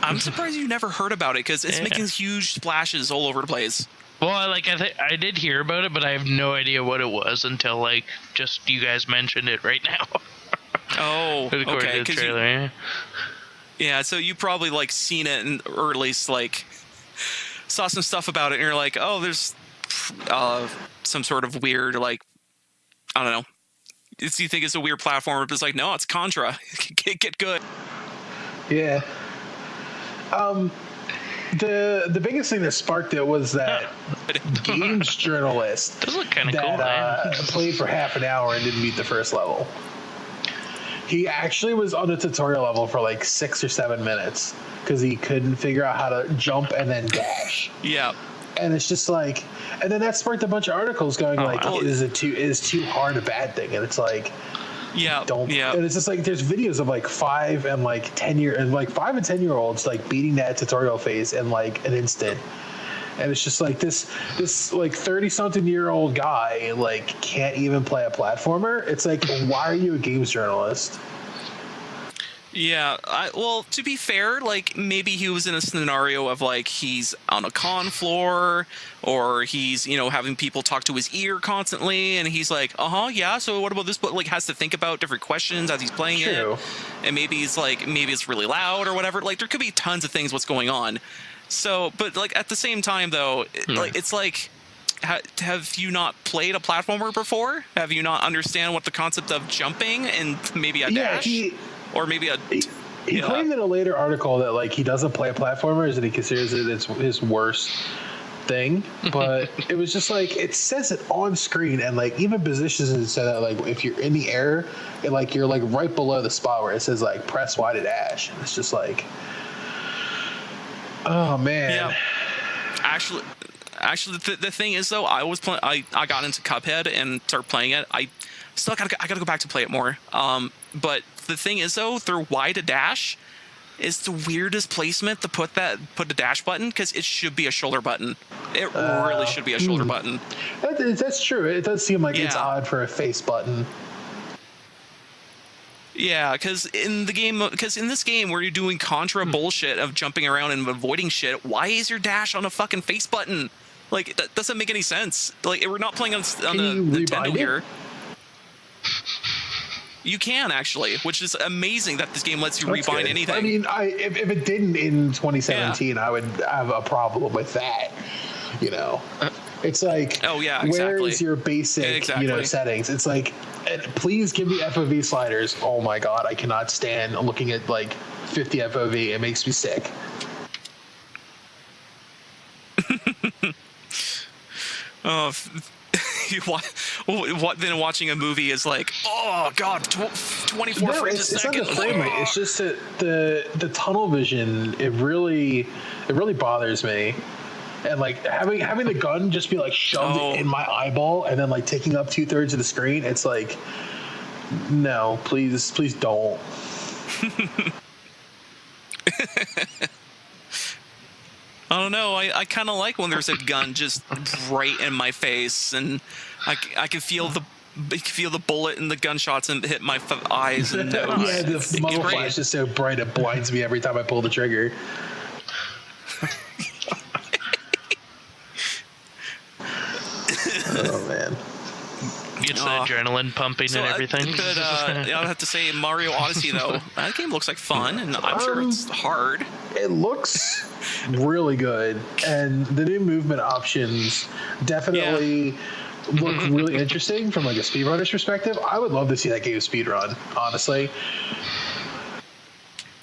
B: I'm surprised you never heard about it because it's making huge splashes all over the place.
A: Well, I did hear about it, but I have no idea what it was until like just you guys mentioned it right now.
B: Oh, okay.
A: The trailer,
B: yeah, so you probably like seen it, or at least like saw some stuff about it, and you're like, oh, there's some sort of weird, like, I don't know. You think it's a weird platform, but it's like, no, it's Contra. Get good.
C: Yeah. The biggest thing that sparked it was that games journalist
A: Those look kind of cool.
C: that played for half an hour and didn't beat the first level. He actually was on the tutorial level for like 6 or 7 minutes because he couldn't figure out how to jump and then dash.
B: Yeah.
C: And it's just like, and then that sparked a bunch of articles going
A: wow.
C: is too hard a bad thing? And it's like,
B: yeah,
C: don't.
B: Yeah.
C: And it's just like there's videos of like 5 and 10 year olds like beating that tutorial phase in like an instant. And it's just like this like 30-something-year-old guy like can't even play a platformer. It's like, why are you a games journalist?
B: Yeah, well, to be fair, like maybe he was in a scenario of like he's on a con floor, or he's having people talk to his ear constantly, and he's like, yeah. So what about this? But like has to think about different questions as he's playing it, and maybe it's really loud or whatever. Like there could be tons of things what's going on. So, but like at the same time though, like it's like. Have you not played a platformer before? Have you not understand what the concept of jumping and maybe a dash? Or maybe
C: he claimed in a later article that like he doesn't play platformers and he considers it his worst thing. But it was just like it says it on screen and like even positions it so that like if you're in the air, like you're like right below the spot where it says like press Y to dash. And it's just like, oh man.
B: Yeah. Actually, the thing is though, I got into Cuphead and started playing it. I gotta go back to play it more. But the thing is though, their Y to dash is the weirdest placement to put the dash button because it should be a shoulder button. It really should be a shoulder button.
C: That's true. It does seem like it's odd for a face button.
B: Yeah, because in this game where you're doing Contra bullshit of jumping around and avoiding shit, why is your dash on a fucking face button? Like that doesn't make any sense. Like we're not playing on the Nintendo here. You can actually, which is amazing that this game lets you rebind
C: good.
B: anything.
C: I mean, if it didn't in 2017, I would have a problem with that. It's like, where is your basic, settings? It's like, please give me FOV sliders. Oh my god, I cannot stand looking at like 50 FOV. It makes me sick.
B: Oh. What then watching a movie is like, oh god, 24 frames a second.
C: It's not the frame rate. It's just the tunnel vision. It really bothers me. And like having the gun just be like shoved in my eyeball and then like taking up 2/3 of the screen. It's like, no, please don't.
B: I don't know. I kind of like when there's a gun just right in my face, and I can feel the bullet and the gunshots and hit my eyes and nose.
C: Yeah, the muzzle flash is so bright it blinds me every time I pull the trigger. Oh man.
A: Gets the adrenaline pumping and everything.
B: But I'll have to say Mario Odyssey though, that game looks like fun, and I'm sure it's hard.
C: It looks really good, and the new movement options definitely look really interesting from like a speedrunner's perspective. I would love to see that game speedrun, honestly.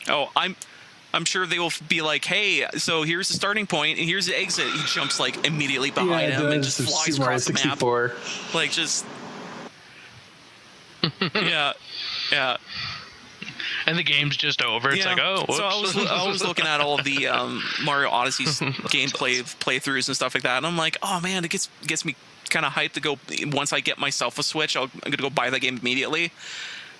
B: Oh, I'm sure they will be like, hey, so here's the starting point and here's the exit. He jumps like immediately behind him and just flies across the map. Like just yeah.
A: And the game's just over. It's like, oh, whoops.
B: So I was looking at all of the Mario Odyssey's gameplay playthroughs and stuff like that, and I'm like, oh man, it gets me kind of hyped to go. Once I get myself a Switch, I'm gonna go buy that game immediately.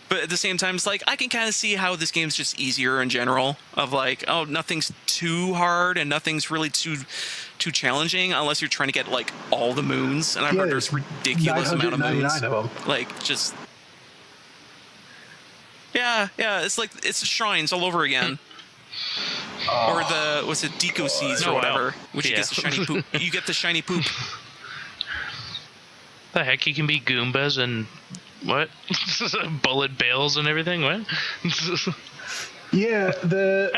B: But at the same time, it's like I can kind of see how this game's just easier in general. Of like, oh, nothing's too hard and nothing's really too challenging unless you're trying to get like all the moons. And I've heard there's ridiculous amount of moons.
C: Of them.
B: Like just. Yeah, it's like it's the shrines all over again. Or the Deco Seeds or whatever, which you get the shiny poop. You get the shiny poop.
A: The heck, you can be Goombas and what? Bullet bales and everything. What?
C: Yeah, the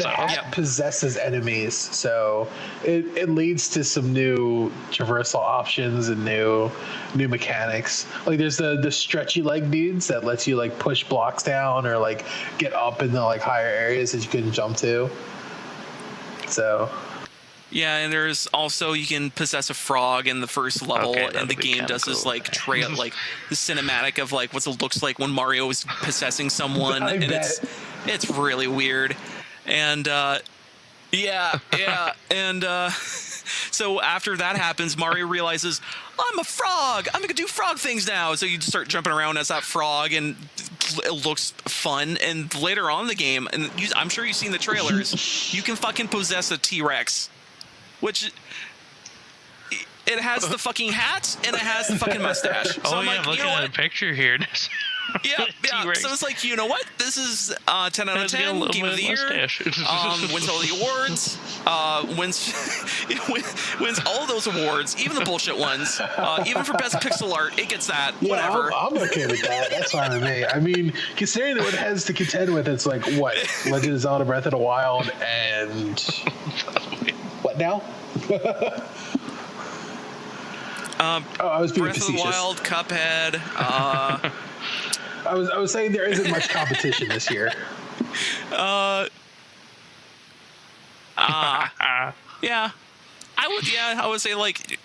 C: hat possesses enemies, so it leads to some new traversal options and new mechanics. Like there's the stretchy leg dudes that lets you like push blocks down or like get up in the like higher areas that you couldn't jump to. So
B: yeah, and there's also you can possess a frog in the first level, and the game does this like trail, like the cinematic of like what it looks like when Mario is possessing someone, and it's really weird, and so after that happens, Mario realizes I'm a frog. I'm gonna do frog things now. So you just start jumping around as that frog, and it looks fun. And later on in the game, and I'm sure you've seen the trailers, you can fucking possess a T-Rex. Which it has the fucking hat and it has the fucking mustache. So
A: I'm looking at a picture here.
B: Yeah. So it's like, you know what? This is 10 out of 10. Game of the year. Wins all the awards. Wins all those awards, even the bullshit ones. Even for best pixel art, it gets that.
C: Yeah,
B: whatever.
C: I'm okay with that. That's fine with me. I mean, considering what it has to contend with, it's like what Legend of Zelda: Breath of the Wild and what now? I was being
B: Breath
C: facetious.
B: of the Wild, Cuphead.
C: I was saying there isn't much competition this year.
B: Yeah. I would say like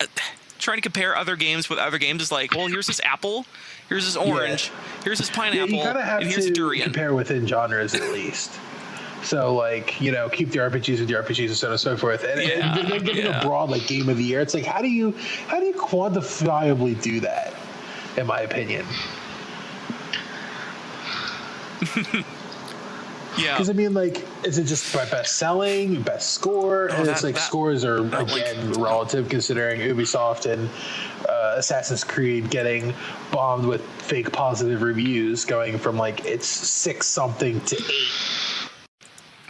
B: trying to compare other games with other games is like, well, here's this apple, here's this orange, here's this pineapple,
C: you gotta have
B: and here's
C: to
B: a durian.
C: compare within genres at least. So like, you know, keep the RPGs with the RPGs and so on and so forth. And then getting a broad like game of the year, it's like how do you quantifiably do that? In my opinion.
B: Yeah.
C: Because I mean, like, is it just by best selling, best score? And it's like scores are again relative, considering Ubisoft and Assassin's Creed getting bombed with fake positive reviews, going from like it's 6 something to 8.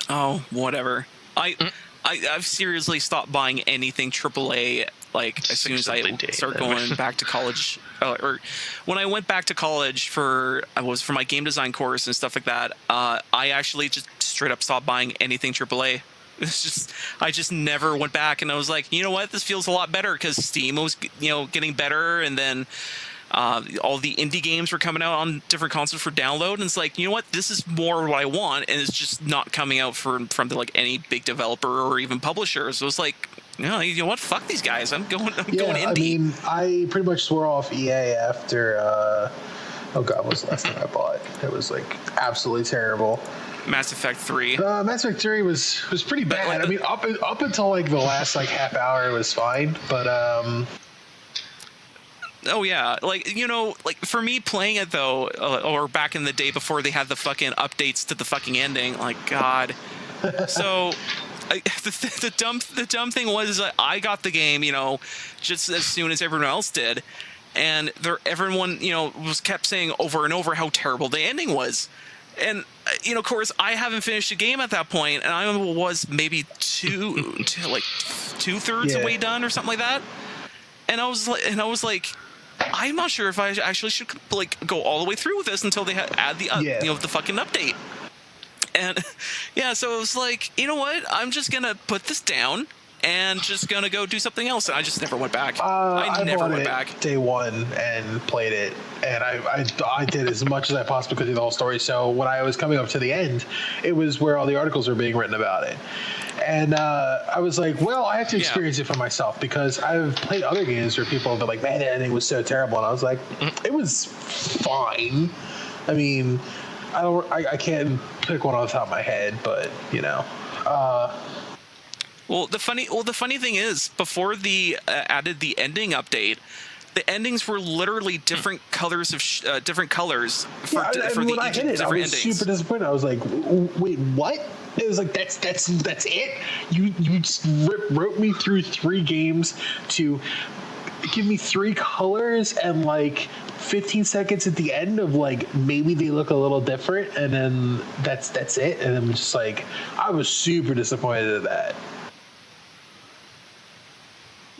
B: Oh, whatever. I've seriously stopped buying anything AAA like as soon as I start going back to college, or when I went back to college for my game design course and stuff like that. I actually just straight up stopped buying anything AAA. It's just I just never went back, and I was like, you know what, this feels a lot better because Steam was getting better, and then all the indie games were coming out on different consoles for download, and it's like, you know what, this is more what I want, and it's just not coming out from like any big developer or even publisher. So it's like, you know what, fuck these guys. I'm going indie.
C: I mean, I pretty much swore off EA after oh god, what was the last thing I bought? It was like absolutely terrible.
B: Mass Effect 3.
C: Mass Effect 3 was pretty bad. I mean, up until like the last like half hour, it was fine, but
B: oh yeah, like like for me playing it though, or back in the day before they had the fucking updates to the fucking ending, like god. So the dumb thing was that I got the game, just as soon as everyone else did, and everyone was kept saying over and over how terrible the ending was. And of course, I haven't finished the game at that point, and I was maybe two-thirds away done or something like that. And I was like, I'm not sure if I actually should like go all the way through with this until they add the the fucking update. And yeah, so it was like, you know what? I'm just gonna put this down. and just gonna go do something else. And I just never went back.
C: I
B: never
C: bought
B: went
C: it
B: back.
C: day one and played it, and I did as much as I possibly could do the whole story. So when I was coming up to the end, it was where all the articles were being written about it. And I was like, well, I have to experience it for myself, because I've played other games where people have been like, man, that ending was so terrible. And I was like, it was fine. I mean, I can't pick one off the top of my head, but, you know.
B: Well, the funny thing is, before the added the ending update, the endings were literally different colors of different colors for
C: when
B: the
C: I
B: each
C: hit it,
B: different
C: I was
B: endings.
C: super disappointed. I was like, wait, what? It was like, that's it? You just wrote me through 3 games to give me 3 colors and like 15 seconds at the end of like maybe they look a little different, and then that's it. And I'm just like, I was super disappointed at that.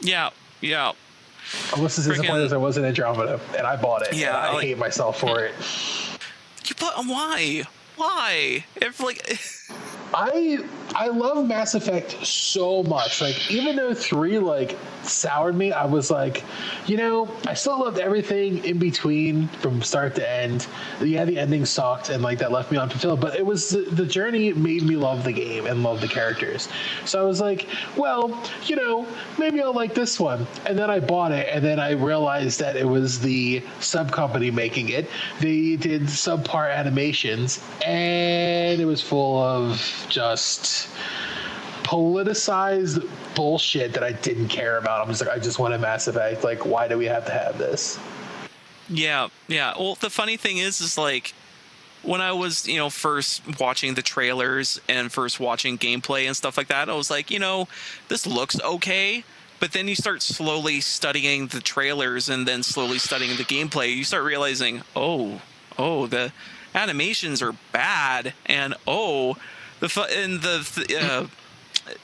B: Yeah.
C: I was as disappointed as I was in Andromeda, and I bought it.
B: Yeah,
C: and I hate myself for it.
B: You bought why? If like.
C: I love Mass Effect so much. Like, even though 3 like soured me, I was like, you know, I still loved everything in between from start to end. Yeah, the ending sucked and like that left me unfulfilled, but it was the journey made me love the game and love the characters. So I was like, well, you know, maybe I'll like this one. And then I bought it, and then I realized that it was the sub company making it. They did subpar animations, and it was full of just politicized bullshit that I didn't care about. I'm just like, I just want a Mass Effect. Like, why do we have to have this?
B: Yeah. Well, the funny thing is like, when I was, you know, first watching the trailers and first watching gameplay and stuff like that, I was like, you know, this looks okay. But then you start slowly studying the trailers and then slowly studying the gameplay. You start realizing, oh, the animations are bad, and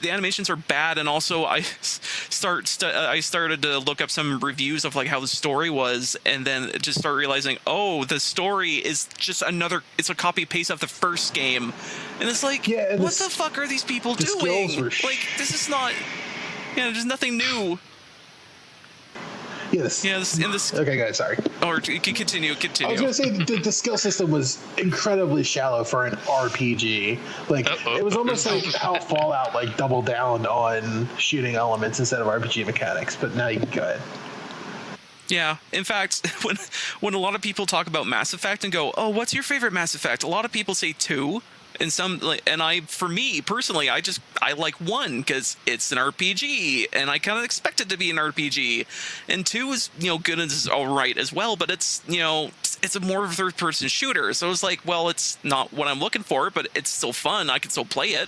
B: the animations are bad, and also I started to look up some reviews of like how the story was, and then just start realizing, the story is just it's a copy paste of the first game, and it's like, what the fuck are these people doing? Like, this is not, there's nothing new.
C: Yes. Okay, guys, sorry.
B: Or continue.
C: I was going to say the skill system was incredibly shallow for an RPG. Like, it was almost like how Fallout like doubled down on shooting elements instead of RPG mechanics. But now you can go ahead.
B: Yeah. In fact, when a lot of people talk about Mass Effect and go, "Oh, what's your favorite Mass Effect?" A lot of people say 2. And for me personally, I like 1 because it's an RPG, and I kind of expect it to be an RPG. And 2 is, you know, good and is all right as well, but it's, you know, it's a more third-person shooter. So it's like, well, it's not what I'm looking for, but it's still fun. I can still play it.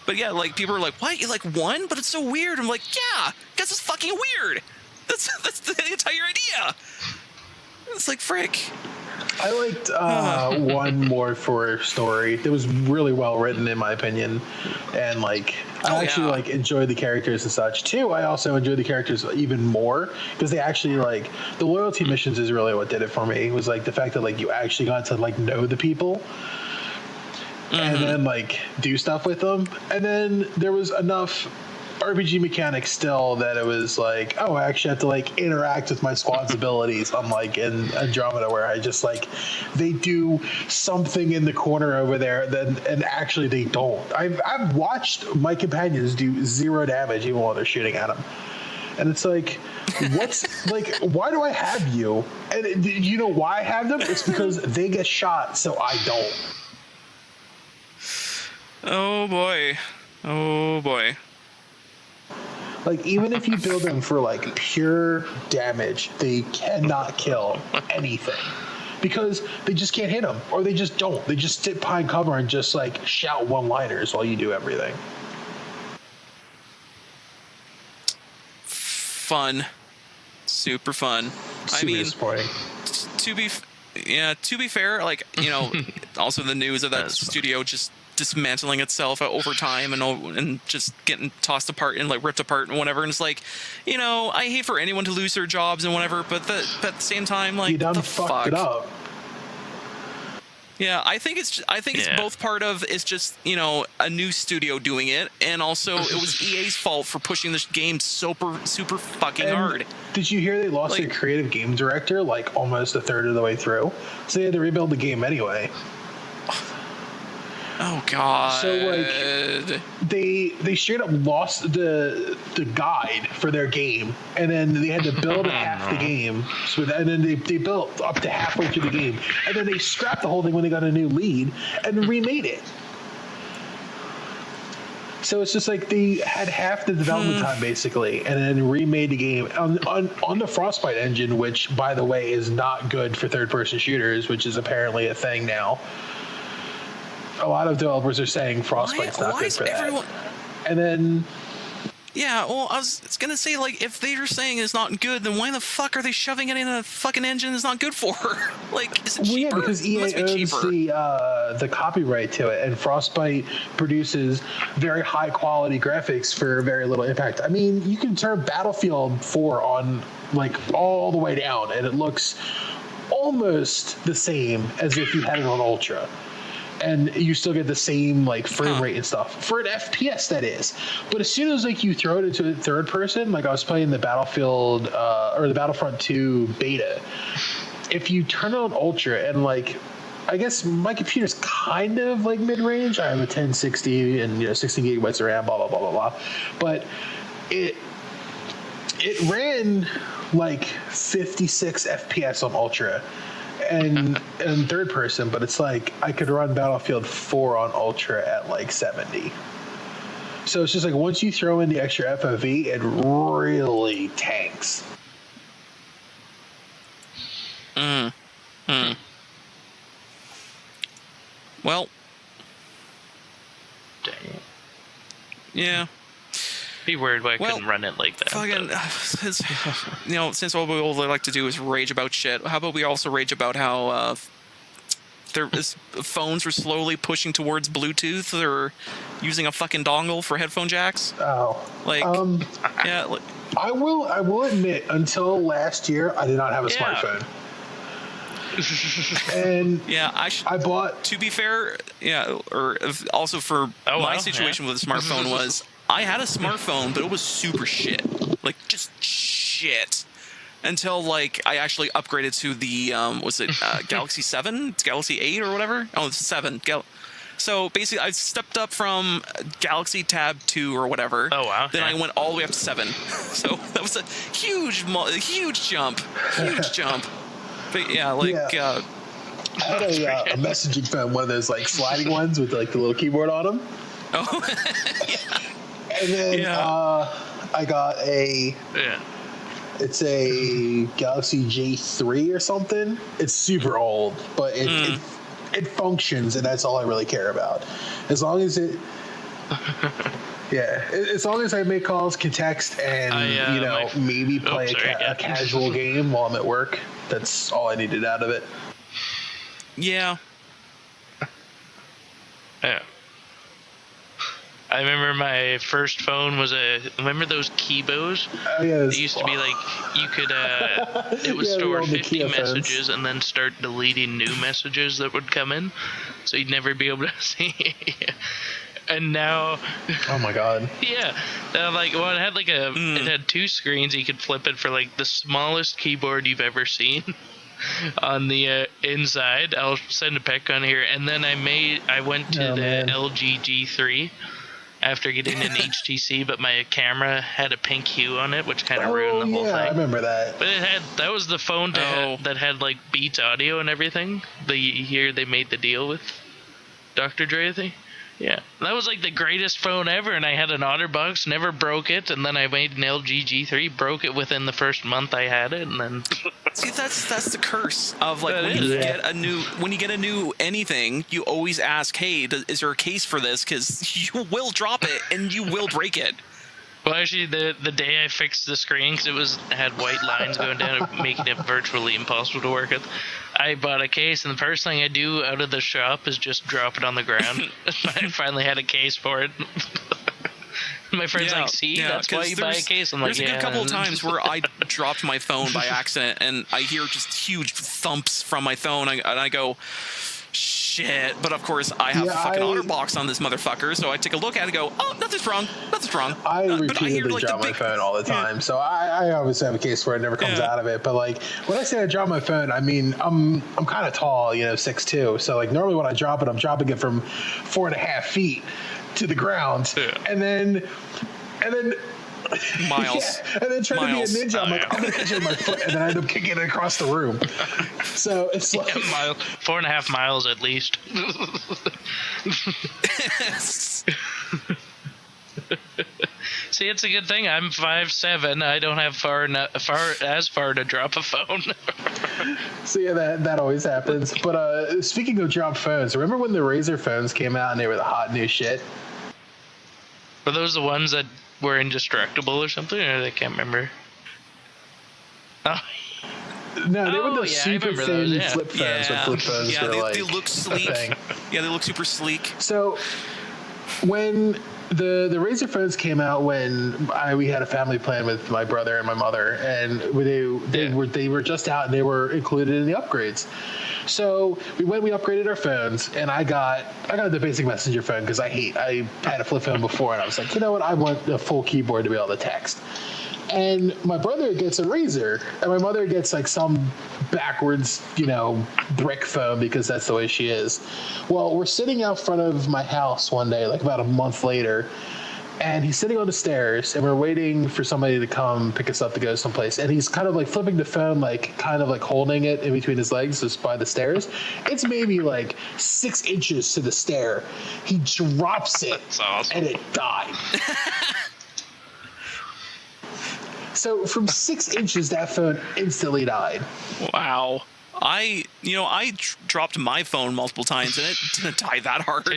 B: But yeah, like, people are like, "What? You like 1? But it's so weird." I'm like, yeah, because it's fucking weird. That's the entire idea. It's like, frick.
C: I liked 1 more for story. It was really well written, in my opinion, and like I actually like enjoyed the characters and such. 2, I also enjoyed the characters even more because they actually like the loyalty missions is really what did it for me. It was like the fact that like you actually got to like know the people. And then like do stuff with them, and then there was enough RPG mechanics still that it was like, oh, I actually have to like interact with my squad's abilities, unlike in Andromeda where I just like they do something in the corner over there and actually they don't. I've watched my companions do 0 damage even while they're shooting at them, and it's like, what's like, why do I have you? And you know why I have them? It's because they get shot, so I don't.
B: Oh boy.
C: Like, even if you build them for like pure damage, they cannot kill anything because they just can't hit them, or they just don't. They just sit behind cover and just like shout one-liners while you do everything.
B: Fun, super fun.
C: Super disappointing.
B: To be fair, like, you know, also the news of that studio just dismantling itself over time and just getting tossed apart and like ripped apart and whatever, and it's like, you know, I hate for anyone to lose their jobs and whatever, but at the same time, like,
C: you done
B: the
C: fucked
B: fuck?
C: it up.
B: Yeah, I think it's both part of it's just, you know, a new studio doing it, and also it was EA's fault for pushing this game super fucking hard.
C: Did you hear they lost their creative game director like almost a third of the way through? So they had to rebuild the game anyway.
B: Oh god.
C: So like they straight up lost the guide for their game, and then they had to build half the game. And then they built up to halfway through the game, and then they scrapped the whole thing when they got a new lead and remade it. So it's just like they had half the development time basically, and then remade the game on the Frostbite engine, which by the way is not good for third-person shooters, which is apparently a thing now. A lot of developers are saying Frostbite's not good for that. And then...
B: Yeah, well, I was gonna say, like, if they're saying it's not good, then why the fuck are they shoving it in a fucking engine it's not good for? Like, is it cheaper?
C: Well, yeah, because EA owns the copyright to it, and Frostbite produces very high-quality graphics for very little impact. I mean, you can turn Battlefield 4 on, like, all the way down, and it looks almost the same as if you had it on Ultra. And you still get the same like frame rate and stuff for an FPS, that is. But as soon as like you throw it into a third person, like I was playing the Battlefield or the Battlefront 2 beta, if you turn it on Ultra and like, I guess my computer's kind of like mid range. I have a 1060 and 16 gigabytes of RAM, blah blah blah blah blah. But it ran like 56 FPS on Ultra. And third person, but it's like I could run Battlefield 4 on Ultra at like 70. So it's just like once you throw in the extra FOV, it really tanks.
B: Well,
A: dang.
B: Yeah.
A: Be weird why I couldn't run it like that.
B: Fucking, since what we all like to do is rage about shit, how about we also rage about how phones were slowly pushing towards Bluetooth or using a fucking dongle for headphone jacks?
C: Oh.
B: Like, yeah. Like,
C: I will admit, until last year, I did not have a smartphone. And
B: yeah, I bought. To be fair, yeah, or also for my situation with a smartphone was I had a smartphone, but it was super shit, like just shit, until like I actually upgraded to the was it Galaxy 7? It's Galaxy 8 or whatever. Oh, it's 7. So basically, I stepped up from Galaxy Tab 2 or whatever.
A: Oh wow!
B: Then I went all the way up to 7. So that was a huge jump. But yeah, like. Yeah.
C: I had a messaging phone, one of those like sliding ones with like the little keyboard on them.
B: Oh, yeah.
C: And then I got it's a Galaxy J3 or something. It's super old, but it functions, and that's all I really care about. As long as it, as long as I make calls, can text, and maybe play a casual game while I'm at work. That's all I needed out of it.
B: Yeah.
A: Yeah. I remember my first phone was remember those Keybows?
C: Oh, yeah.
A: They used to be like, you could, it would store 50 messages and then start deleting new messages that would come in. So you'd never be able to see. And now.
C: Oh my God.
A: Yeah. It had like it had two screens. You could flip it for like the smallest keyboard you've ever seen. On the inside, I'll send a pic on here, and then I went to the LG G3 after getting an HTC, but my camera had a pink hue on it, which kind of ruined the whole thing. I
C: remember that.
A: But that was the phone that had like Beats audio and everything. The year they made the deal with Dr. Dre, I think. Yeah, that was like the greatest phone ever, and I had an OtterBox, never broke it, and then I made an LG G3, broke it within the first month I had it, and then.
B: See, that's the curse of like when you get a new anything, you always ask, hey, is there a case for this? Because you will drop it and you will break it.
A: Well, actually, the day I fixed the screen, because it had white lines going down, making it virtually impossible to work with, I bought a case, and the first thing I do out of the shop is just drop it on the ground. I finally had a case for it. My friend's like, see, that's why you buy a case. I'm like,
B: there's a couple of times where I dropped my phone by accident, and I hear just huge thumps from my phone, and I go, shit. But of course, I have a fucking OtterBox on this motherfucker, so I take a look at it and go, oh, nothing's wrong.
C: I
B: But
C: repeatedly drop my phone all the time, so I obviously have a case where it never comes out of it. But like when I say I drop my phone, I mean I'm kind of tall, 6'2", so like normally when I drop it, I'm dropping it from 4.5 feet to the ground, and then
B: miles.
C: And then trying to be a ninja, I'm like, I'm gonna catch it with my foot, and then I end up kicking it across the room. So it's like
A: 4.5 miles at least. See, it's a good thing I'm 5'7". I don't have far to drop a phone.
C: So yeah, that always happens. But speaking of drop phones, remember when the Razr phones came out and they were the hot new shit?
A: Were those the ones that were indestructible or something? Or I can't remember. Oh.
C: No, they were the super thin flip phones.
B: Yeah,
C: Flip phones were
B: they look sleek. Yeah, they look super sleek.
C: So when the Razr phones came out, when we had a family plan with my brother and my mother, and they were just out and they were included in the upgrades. So we upgraded our phones, and I got the basic messenger phone because I had a flip phone before, and I was like, you know what, I want a full keyboard to be able to text. And my brother gets a Razr, and my mother gets like some backwards, brick phone because that's the way she is. Well, we're sitting out front of my house one day, like about a month later, and he's sitting on the stairs, and we're waiting for somebody to come pick us up to go someplace. And he's kind of like flipping the phone, like kind of like holding it in between his legs, just by the stairs. It's maybe like 6 inches to the stair. He drops it,
A: awesome.
C: And it died. So from 6 inches, that phone instantly died.
B: Wow. I dropped my phone multiple times, and it didn't die that hard.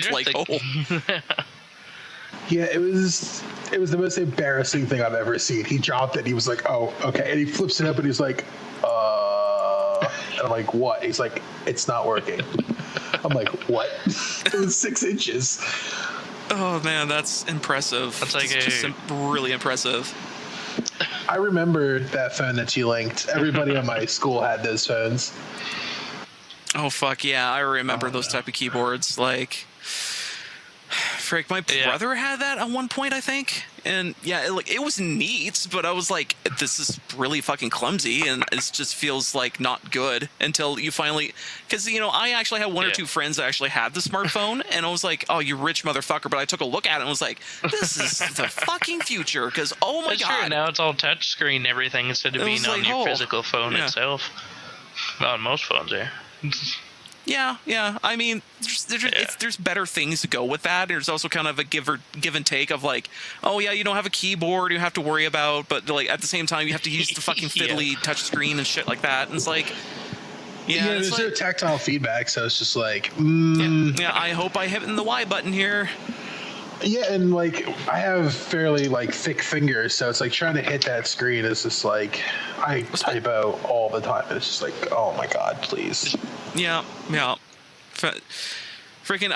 C: Yeah, it was the most embarrassing thing I've ever seen. He dropped it. And he was like, "Oh, okay," and he flips it up, and he's like, And I'm like, "What?" He's like, "It's not working." I'm like, "What?" It was 6 inches.
B: Oh man, that's impressive.
A: That's like
B: just really impressive.
C: I remember that phone that you linked. Everybody in my school had those phones.
B: Oh fuck yeah, I remember those type of keyboards. Like, frick, my brother had that at one point, I think. And yeah, it was neat, but I was like, this is really fucking clumsy, and it just feels like not good until you finally, because I actually had one or two friends that actually had the smartphone, and I was like, oh, you rich motherfucker. But I took a look at it and was like, this is the fucking future, because oh my god.
A: True. Now it's all touch screen everything instead of being on your physical phone itself. Well, on most phones,
B: Yeah. I mean, there's better things to go with that. There's also kind of a give and take of like, oh yeah, you don't have a keyboard you have to worry about, but like at the same time you have to use the fucking fiddly touch screen and shit like that. And it's like,
C: there's no tactile feedback, so it's just like,
B: yeah. I hope I hit the Y button here.
C: Yeah, and like I have fairly like thick fingers, so it's like trying to hit that screen is just like I typo all the time. It's just like, oh my god, please.
B: Yeah. Freaking,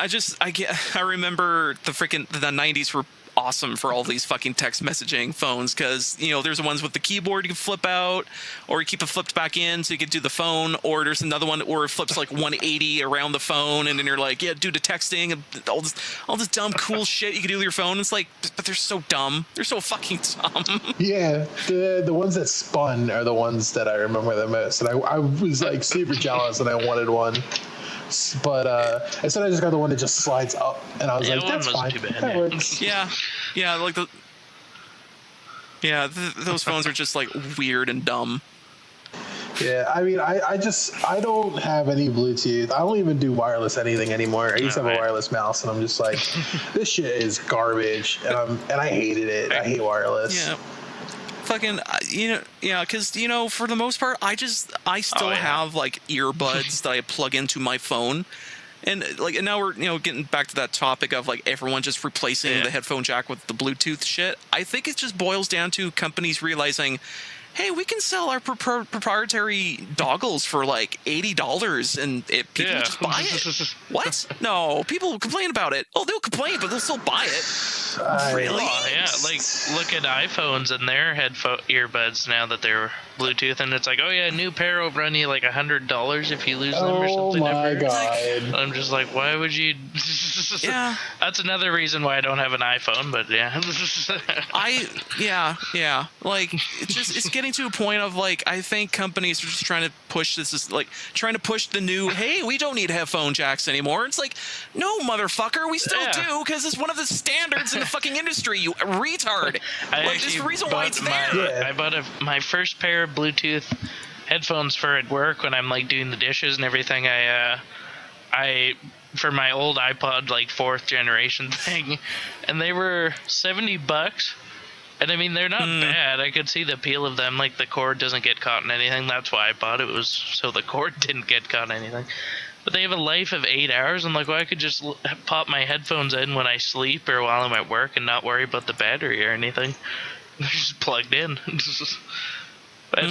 B: I remember the 90s were awesome for all these fucking text messaging phones, because there's the ones with the keyboard you can flip out, or you keep it flipped back in so you can do the phone, or there's another one where it flips like 180 around the phone, and then you're like, yeah, do the texting and all this dumb cool shit you can do with your phone. It's like, but they're so dumb. They're so fucking dumb.
C: Yeah, the ones that spun are the ones that I remember the most, and I was like super jealous, and I wanted one. But instead I just got the one that just slides up, and I was like, that's fine. That works.
B: Yeah, like those phones are just like weird and dumb.
C: Yeah, I mean, I don't have any Bluetooth. I don't even do wireless anything anymore. I used to have a wireless mouse, and I'm just like, this shit is garbage, and I hated it. I hate wireless.
B: Yeah. Fucking, because for the most part, I still have like earbuds that I plug into my phone, and now we're getting back to that topic of like everyone just replacing the headphone jack with the Bluetooth shit. I think it just boils down to companies realizing, hey, we can sell our proprietary doggles for like $80 and people will just buy it. What? No, people will complain about it. Oh, they'll complain, but they'll still buy it. Really?
A: Oh, yeah, like look at iPhones and their earbuds now that they're Bluetooth, and it's like, oh yeah, a new pair will run you like $100 if you lose them or something.
C: Oh my god!
A: I'm just like, why would you?
B: Yeah,
A: that's another reason why I don't have an iPhone. But yeah,
B: yeah. Like it's getting to a point of like I think companies are just trying to push this is like trying to push the new. Hey, we don't need headphone jacks anymore. It's like, no, motherfucker, we still do because it's one of the standards in the fucking industry. You retard. There's a reason why it's there.
A: I bought my first pair of Bluetooth headphones for at work when I'm like doing the dishes and everything. I for my old iPod like 4th generation thing, and they were $70. And I mean, they're not bad. I could see the appeal of them. Like the cord doesn't get caught in anything. That's why I bought it. Was so the cord didn't get caught in anything. But they have a life of 8 hours. I'm like, well, I could just pop my headphones in when I sleep or while I'm at work and not worry about the battery or anything. They're just plugged in. But,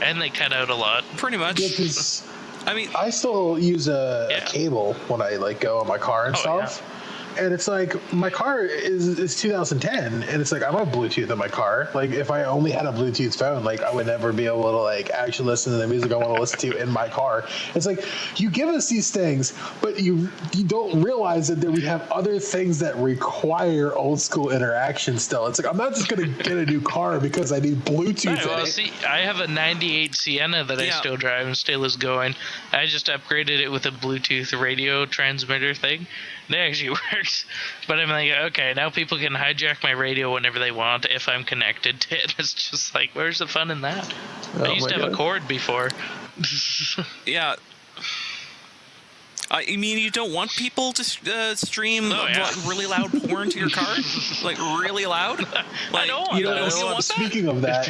A: and they cut out a lot.
B: Pretty much.
C: Yeah,
B: I mean,
C: I still use a cable when I like go on my car and stuff.
A: Yeah.
C: And it's like my car is 2010, and it's like I don't have Bluetooth in my car. Like if I only had a Bluetooth phone, like I would never be able to like actually listen to the music I want to listen to in my car. It's like you give us these things, but you don't realize that we have other things that require old school interaction still. It's like I'm not just gonna get a new car because I need Bluetooth.
A: Right, well, see, I have a '98 Sienna that I still drive and still is going. I just upgraded it with a Bluetooth radio transmitter thing. It actually works, but I'm like, okay, now people can hijack my radio whenever they want if I'm connected to it. It's just like, where's the fun in that? I used to have a cord before.
B: Yeah. I mean, you don't want people to stream really loud porn to your car? Like, really loud? Like,
A: I don't want that.
C: Speaking of that,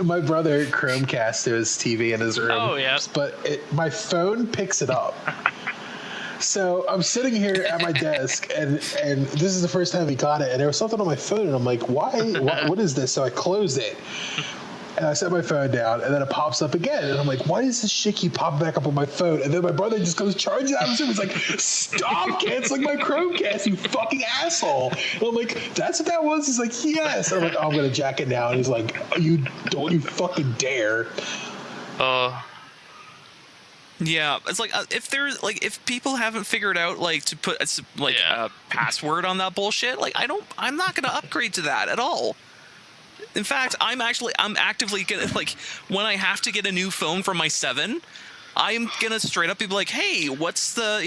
C: my brother Chromecast his TV in his room.
A: Oh, yeah.
C: But my phone picks it up. So I'm sitting here at my desk, and this is the first time he got it, and there was something on my phone, and I'm like, why? What is this? So I closed it. And I set my phone down, and then it pops up again. And I'm like, why does this shit keep popping back up on my phone? And then my brother just goes charging out of his room. He's like, stop canceling my Chromecast, you fucking asshole. And I'm like, that's what that was? He's like, yes. And I'm like, oh, I'm going to jack it down. And he's like, don't you fucking dare.
B: Yeah, it's like if people haven't figured out like to put a password on that bullshit, like I'm not going to upgrade to that at all. In fact, I'm actively gonna, like, when I have to get a new phone for my 7, I'm gonna straight up be like, hey, what's the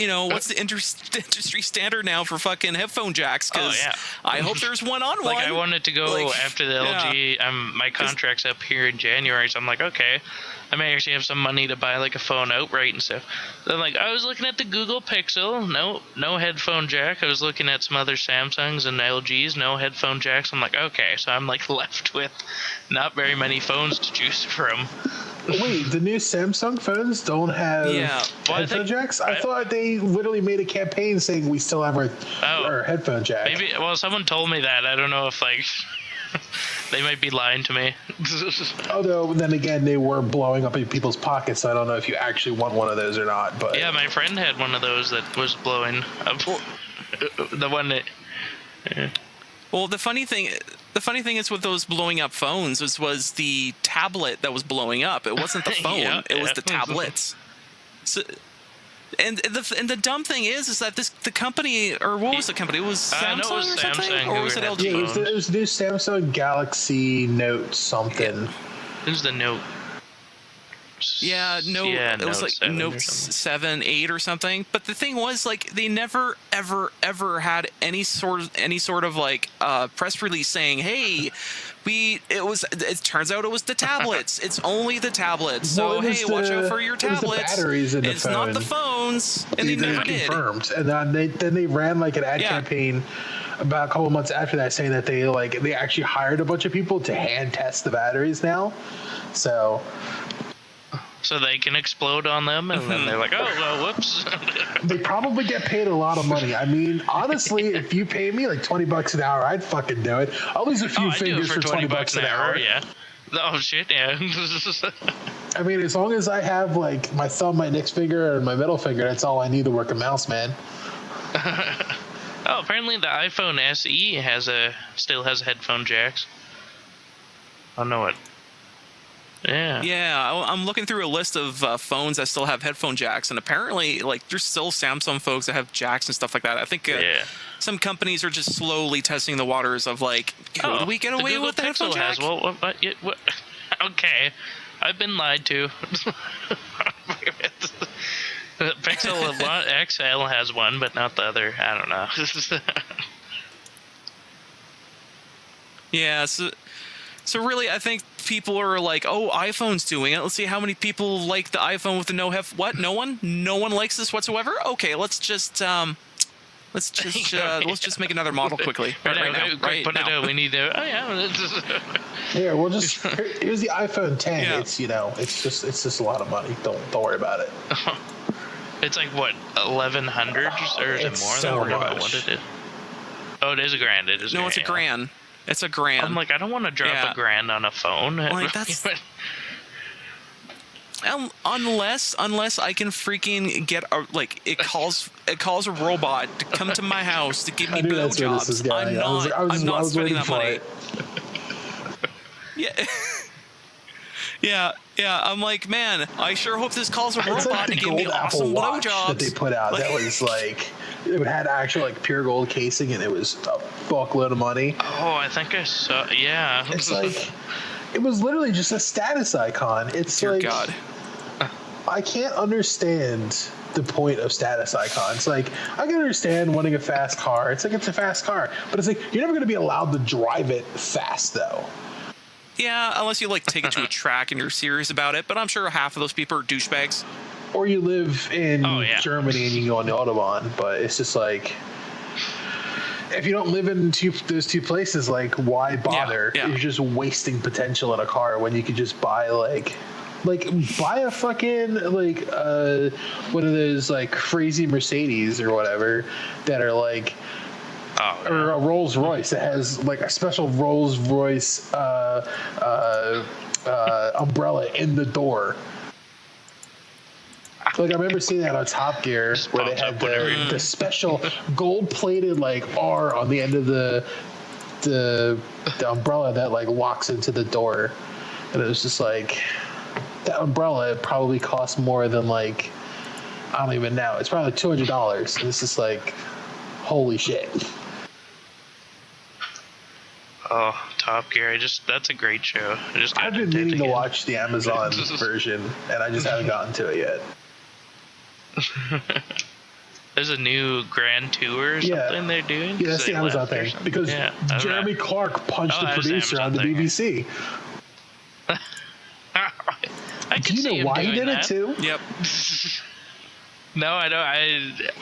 B: industry standard now for fucking headphone jacks? Because I hope there's one on one.
A: Like I wanted to go after the LG. My contract's up here in January, so I'm like, okay, I may actually have some money to buy like a phone outright and stuff. Then like I was looking at the Google Pixel, no headphone jack. I was looking at some other Samsungs and LGs, no headphone jacks. I'm like, okay, so I'm like left with not very many phones to choose from.
C: Wait, the new Samsung phones don't have headphone jacks? I thought they literally made a campaign saying we still have our headphone jack.
A: Maybe. Well, someone told me that. I don't know if like they might be lying to me.
C: Although then again, they were blowing up in people's pockets, so I don't know if you actually want one of those or not. But
A: yeah, my friend had one of those that was blowing up. The one that. Yeah.
B: Well, the funny thing is with those blowing up phones was the tablet that was blowing up. It wasn't the phone; it was the tablets. So, and the dumb thing is that the company, or what was the company? It was Samsung or something, or was it LG?
C: Yeah, it was the new Samsung Galaxy Note something.
A: Yeah. It was the Note.
B: Yeah, it was like Note 7, 8 or something. But the thing was, like, they never, ever had any sort of like press release saying, "Hey, it turns out it was the tablets. It's only the tablets. So hey, watch out for your tablets.
C: It was the batteries in the
B: it's
C: phone.
B: Not the phones." And they never
C: confirmed. And then they ran like an ad campaign about a couple months after that, saying that they actually hired a bunch of people to hand test the batteries now. So.
A: so they can explode on them, and then they're like, oh, well, whoops.
C: They probably get paid a lot of money. I mean, honestly, if you pay me like $20 an hour, I'd fucking do it. I'll lose a few
A: I do
C: fingers for $20 an hour.
A: Yeah. Oh shit, yeah.
C: I mean, as long as I have like my thumb, my index finger, and my middle finger, that's all I need to work a mouse, man.
A: Oh, apparently the iPhone SE still has headphone jacks. I don't know what. Yeah.
B: Yeah, I'm looking through a list of phones that still have headphone jacks, and apparently, like, there's still Samsung folks that have jacks and stuff like that. I think some companies are just slowly testing the waters of like, could we get away with the headphone jack?
A: What? Okay, I've been lied to. Pixel XL has one, but not the other. I don't know.
B: Yeah, so really, I think people are like, "Oh, iPhone's doing it. Let's see how many people like the iPhone with the what? No one? No one likes this whatsoever. Okay, let's just make another model quickly. Right
A: put
B: now.
A: it out. We need to. Oh yeah.
C: Here, we'll just here's the iPhone 10.
B: Yeah.
C: It's just a lot of money. Don't worry about it.
A: It's like what, 1,100 or is it more?
C: So much.
A: What it is. Oh, it is a grand. It is.
B: No, it's a grand. It's a grand.
A: I'm like, I don't want to drop a grand on a phone.
B: Like that's. Unless I can freaking get it calls a robot to come to my house to give me blowjobs. I'm not spending that money. Yeah. Yeah, I'm like, man, I sure hope this calls a robot to give me awesome blowjobs.
C: That they put out that was like, it had actual like pure gold casing, and it was a fuckload of money.
A: Oh, I think I saw. Yeah,
C: it's like, it was literally just a status icon. It's
B: Dear
C: like,
B: God.
C: I can't understand the point of status icons. Like, I can understand wanting a fast car. It's like, it's a fast car, but it's like, you're never going to be allowed to drive it fast though.
B: Yeah, unless you like take it to a track and you're serious about it. But I'm sure half of those people are douchebags.
C: Or you live in Germany and you can go on the Autobahn. But it's just like, if you don't live in those two places, like, why bother?
B: Yeah.
C: You're just wasting potential in a car when you could just buy buy a fucking one of those like crazy Mercedes or whatever that are like. Or a Rolls Royce that has like a special Rolls Royce umbrella in the door. Like, I remember seeing that on Top Gear where they had the special gold-plated like R on the end of the umbrella that like locks into the door, and it was just like, that umbrella probably cost more than like, I don't even know. It's probably $200, and it's just like, holy shit.
A: Oh, Top Gear! That's a great show.
C: I've been meaning to watch the Amazon version, and I just haven't gotten to it yet.
A: There's a new Grand Tour or something they're doing.
C: Yeah, that's the Amazon thing. Because Jeremy Clark punched the producer on the BBC. Do you know why he did it too?
B: Yep.
A: No, I don't.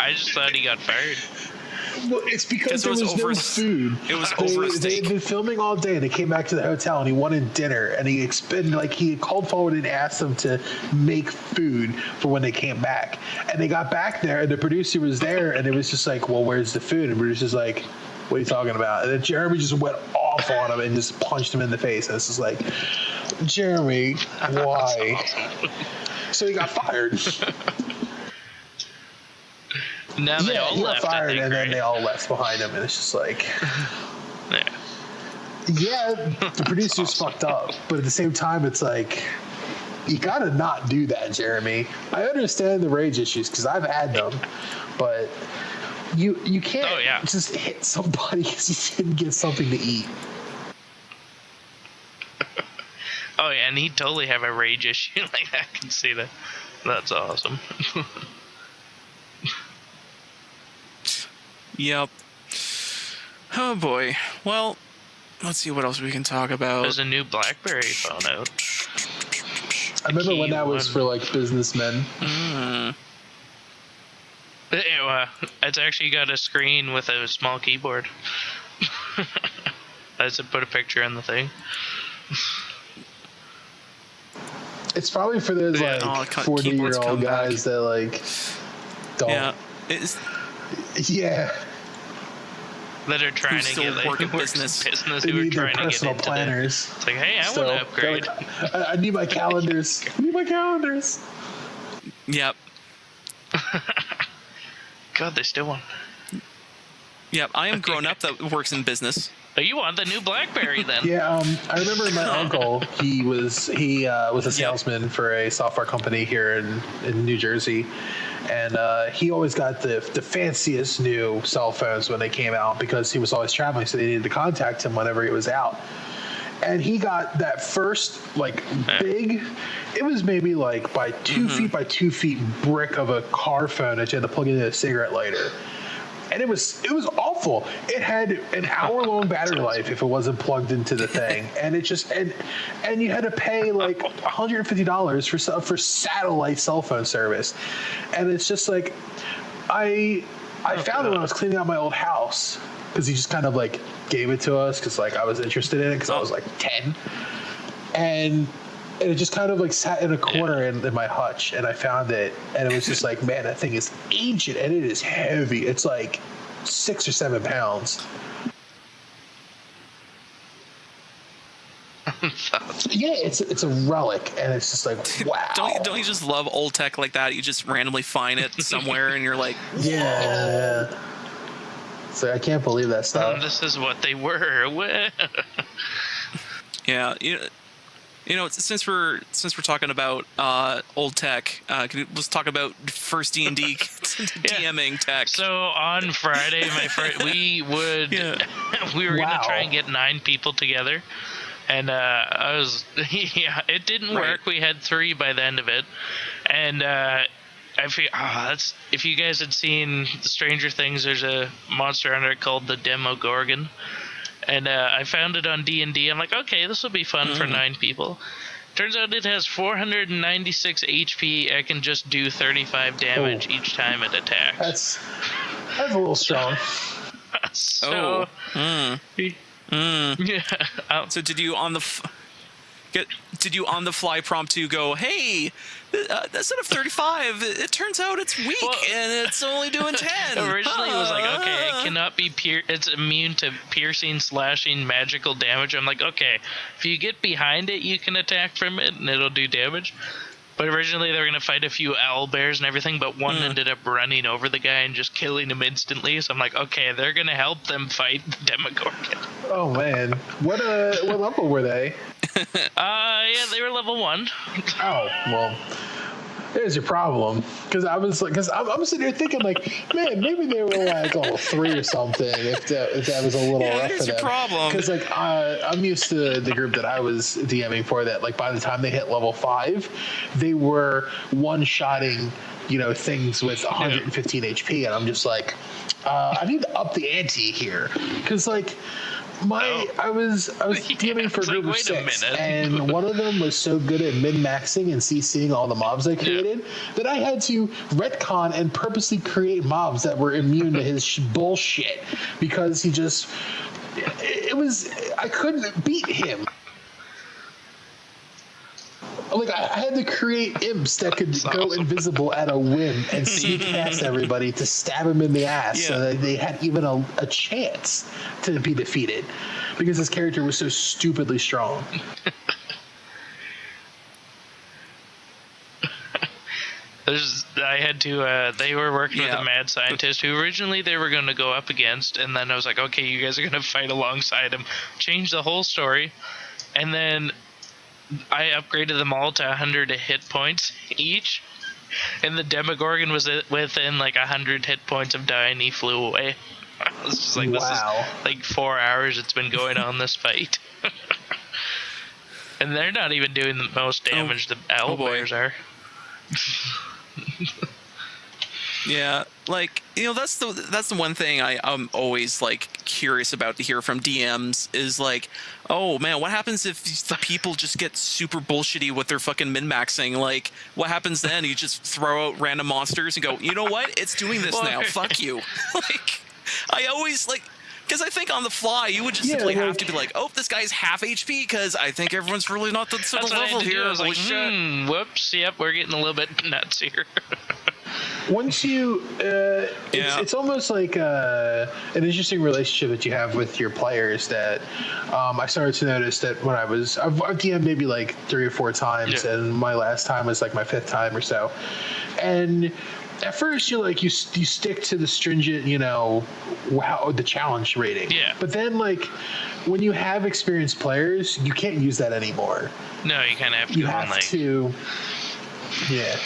A: I just thought he got fired.
C: Well, it's because there was no food.
B: It was over a steak.
C: They had been filming all day, and they came back to the hotel, and he wanted dinner, and he called forward and asked them to make food for when they came back. And they got back there, and the producer was there, and it was just like, well, where's the food? And the producer's like, what are you talking about? And then Jeremy just went off on him and just punched him in the face. And it's just like, Jeremy, why? So he got fired.
A: Now they all
C: he
A: left.
C: got fired,
A: I think,
C: and then
A: right?
C: they all left behind him, and it's just like,
A: yeah,
C: the producers fucked up, but at the same time, it's like, you gotta not do that, Jeremy. I understand the rage issues because I've had them, but you can't just hit somebody because you didn't get something to eat.
A: Oh yeah, and he'd totally have a rage issue. Like, I can see that. That's awesome.
B: Yep. Oh boy. Well, let's see what else we can talk about.
A: There's a new BlackBerry phone out.
C: I remember when that was for like businessmen.
A: It's actually got a screen with a small keyboard. I just put a picture in the thing.
C: It's probably for those
B: Yeah,
C: like
B: keyboards
C: 40-year-old
B: come back.
C: guys that like don't.
B: Yeah, it's,
C: Yeah.
A: That are trying to
B: still
A: get like
B: work in
A: works
B: business.
C: They
A: who are
C: need their
A: trying to get
C: personal
A: into
C: planners.
A: It's like, hey, I
C: Still.
A: want to upgrade.
C: They're like, I need my calendars. I need my calendars.
B: yep.
A: God, they still want.
B: Yep, I am grown up that works in business.
A: Oh, you want the new BlackBerry then?
C: Yeah, I remember my uncle. He was a salesman for a software company here in New Jersey, and he always got the fanciest new cell phones when they came out because he was always traveling, so they needed to contact him whenever he was out. And he got that first like big, it was maybe like by 2 feet by 2 feet brick of a car phone that you had to plug into a cigarette lighter. And it was awful. It had an hour-long battery life if it wasn't plugged into the thing, and it just and you had to pay like $150 for satellite cell phone service, and it's just like I found it when I was cleaning out my old house because he just kind of like gave it to us because like I was interested in it because I was like 10, and it just kind of like sat in a corner in my hutch, and I found it, and it was just like, man, that thing is ancient and it is heavy. It's like 6 or 7 pounds. Yeah, it's a relic, and it's just like, wow.
B: Don't you just love old tech like that? You just randomly find it somewhere, and you're like,
C: yeah. So I can't believe that stuff.
A: This is what they were.
B: yeah, you know, since we're talking about old tech, let's talk about first D&D DMing tech.
A: So on Friday, we were gonna try and get 9 people together, and it didn't work. We had 3 by the end of it, and I feel if you guys had seen the Stranger Things, there's a monster under it called the Demogorgon. And I found it on D&D. I'm like, okay, this will be fun for 9 people. Turns out it has 496 HP. I can just do 35 damage each time it attacks.
C: That's a little strong.
A: So, yeah.
B: So did you on the fly prompt to go, hey, instead of 35, it turns out it's weak and it's only doing 10.
A: Originally it was like, okay, it cannot be it's immune to piercing, slashing, magical damage. I'm like, okay, if you get behind it, you can attack from it and it'll do damage. But originally they were going to fight a few owl bears and everything, but one ended up running over the guy and just killing him instantly. So I'm like, okay, they're going to help them fight the Demogorgon.
C: Oh man, what level were they?
A: Yeah, they were level 1.
C: Oh well, there's your problem. Because I'm sitting here thinking like, man, maybe they were like level 3 or something. If that was a little rough for them.
B: Your problem.
C: Because like I'm used to the group that I was DMing for that. Like by the time they hit level 5, they were one-shotting, things with 115 HP, and I'm just like, I need to up the ante here because like. I was DMing for a group of 6, and one of them was so good at min-maxing and CCing all the mobs I created that I had to retcon and purposely create mobs that were immune to his bullshit because he just I couldn't beat him. Like I had to create imps that could go invisible at a whim and sneak past everybody to stab him in the ass so that they had even a chance to be defeated because his character was so stupidly strong.
A: I had to, they were working with a mad scientist who originally they were going to go up against, and then I was like, okay, you guys are going to fight alongside him. Change the whole story, and then I upgraded them all to 100 hit points each, and the Demogorgon was within like 100 hit points of dying. He flew away. I was just like, this is like 4 hours it's been going on, this fight. And they're not even doing the most damage the owl bears are.
B: Yeah, like, that's the one thing I'm always like curious about to hear from DMs is like, oh man, what happens if the people just get super bullshitty with their fucking min-maxing? Like, what happens then? You just throw out random monsters and go, you know what? It's doing this now. Fuck you. Like, I always like Because I think on the fly, you would just simply have to be like, oh, this guy's half HP because I think everyone's really not the sort of level here.
A: I was like,
B: shit.
A: Whoops, yep, we're getting a little bit nuts here.
C: Once you, it's almost like an interesting relationship that you have with your players that I started to notice that when I've DM'd maybe like 3 or 4 times, and my last time was like my 5th time or so. And at first you're like, you stick to the stringent, the challenge rating.
A: Yeah.
C: But then like when you have experienced players, you can't use that anymore.
A: No, you kind of have to.
C: You have to. Yeah.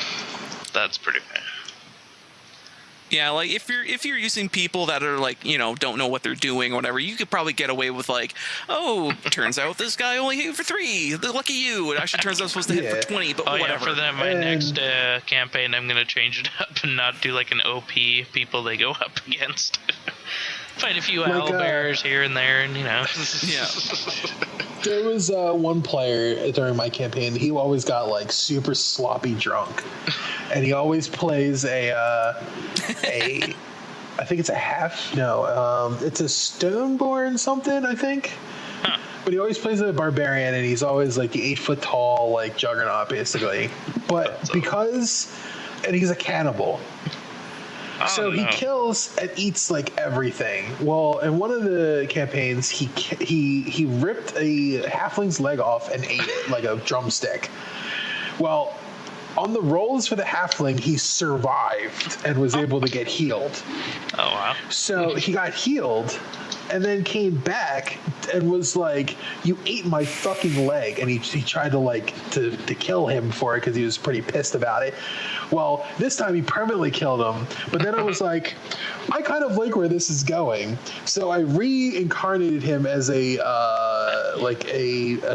A: That's pretty bad.
B: Yeah, like if you're using people that are like, don't know what they're doing or whatever, you could probably get away with like, oh, turns out this guy only hit for 3. Lucky you. It actually turns out supposed to hit for 20, but whatever.
A: Yeah, for my next campaign, I'm gonna change it up and not do like an OP people they go up against. Fight a few owlbears here and there, and
B: Yeah.
C: There was one player during my campaign. He always got like super sloppy drunk, and he always plays I think it's it's a Stoneborn something, I think.
A: Huh.
C: But he always plays a barbarian, and he's always like the 8 foot tall like juggernaut basically. But and he's a cannibal. So he kills and eats like everything. Well, in one of the campaigns, he ripped a halfling's leg off and ate it like a drumstick. Well, on the rolls for the halfling, he survived and was able to get healed.
A: Oh wow!
C: So he got healed, and then came back and was like, "You ate my fucking leg," and he tried to kill him for it because he was pretty pissed about it. Well, this time he permanently killed him, but then I was like, I kind of like where this is going, so I reincarnated him as a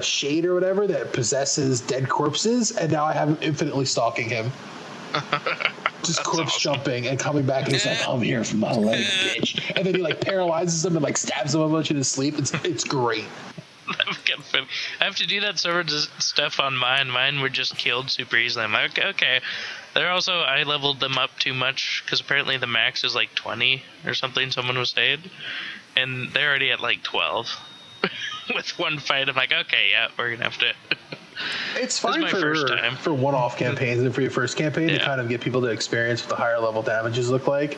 C: shade or whatever that possesses dead corpses, and now I have him infinitely stalking him. Just corpse jumping and coming back, and he's like, "I'm here for my leg, bitch," and then he like paralyzes him and like stabs him a bunch in his sleep. It's great.
A: I have to do that sort of stuff on mine. Mine were just killed super easily. I'm like, okay. They're also, I leveled them up too much because apparently the max is like 20 or something, someone was saying. And they're already at like 12 with one fight. I'm like, okay, yeah, we're going to have to.
C: It's fine for one-off campaigns and for your first campaign to kind of get people to experience what the higher level damages look like.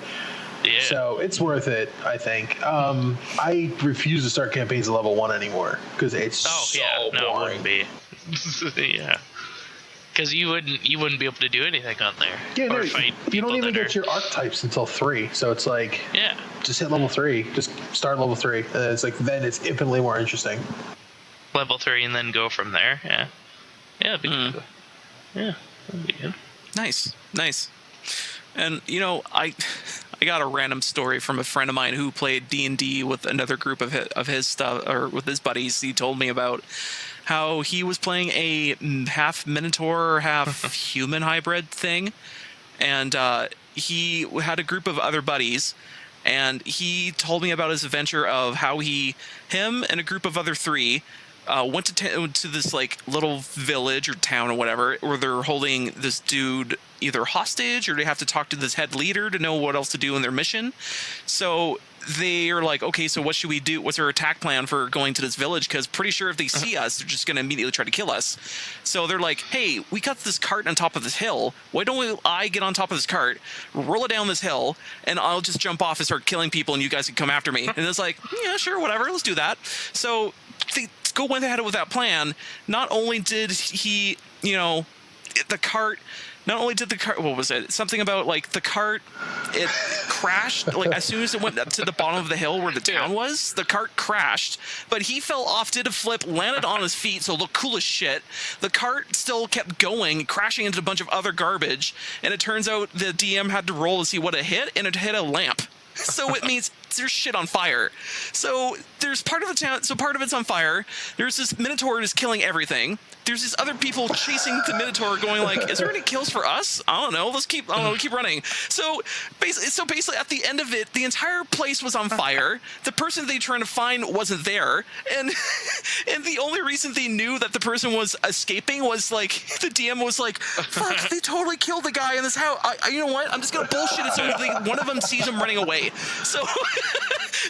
A: Yeah.
C: So it's worth it, I think. I refuse to start campaigns at level 1 anymore because it's boring.
A: No, it wouldn't be. Yeah. Because you wouldn't be able to do anything on there.
C: Yeah,
A: or
C: no,
A: fight
C: you don't even get
A: are...
C: your archetypes until 3. So it's like, just hit level 3. Just start level 3. And it's like, then it's infinitely more interesting.
A: Level 3 and then go from there. Yeah. Yeah, it'd be good. Yeah, that'd be good.
B: Nice. And I got a random story from a friend of mine who played D&D with another group of his stuff, or with his buddies. He told me about how he was playing a half Minotaur, half human hybrid thing, and he had a group of other buddies, and he told me about his adventure of how him and a group of other 3 went to this like little village or town or whatever, where they're holding this dude either hostage, or they have to talk to this head leader to know what else to do in their mission. So they are like, okay, so what should we do? What's our attack plan for going to this village? Because pretty sure if they see us, they're just going to immediately try to kill us. So they're like, hey, we got this cart on top of this hill. Why don't I get on top of this cart, roll it down this hill, and I'll just jump off and start killing people, and you guys can come after me. And it's like, yeah, sure, whatever, let's do that. So they went ahead with that plan. Not only did he, the cart... Not only did the cart, what was it? Something about like the cart, it crashed. Like as soon as it went up to the bottom of the hill where the town was, the cart crashed. But he fell off, did a flip, landed on his feet, so looked cool as shit. The cart still kept going, crashing into a bunch of other garbage. And it turns out the DM had to roll to see what it hit, and it hit a lamp. So it means there's shit on fire. So there's part of the town, so part of it's on fire. There's this Minotaur is killing everything. There's these other people chasing the Minotaur going like, is there any kills for us? I don't know. Keep running. So basically at the end of it, the entire place was on fire. The person they trying to find wasn't there. And the only reason they knew that the person was escaping was like, the DM was like, fuck, they totally killed the guy in this house. You know what? I'm just going to bullshit it so one of them sees him running away. So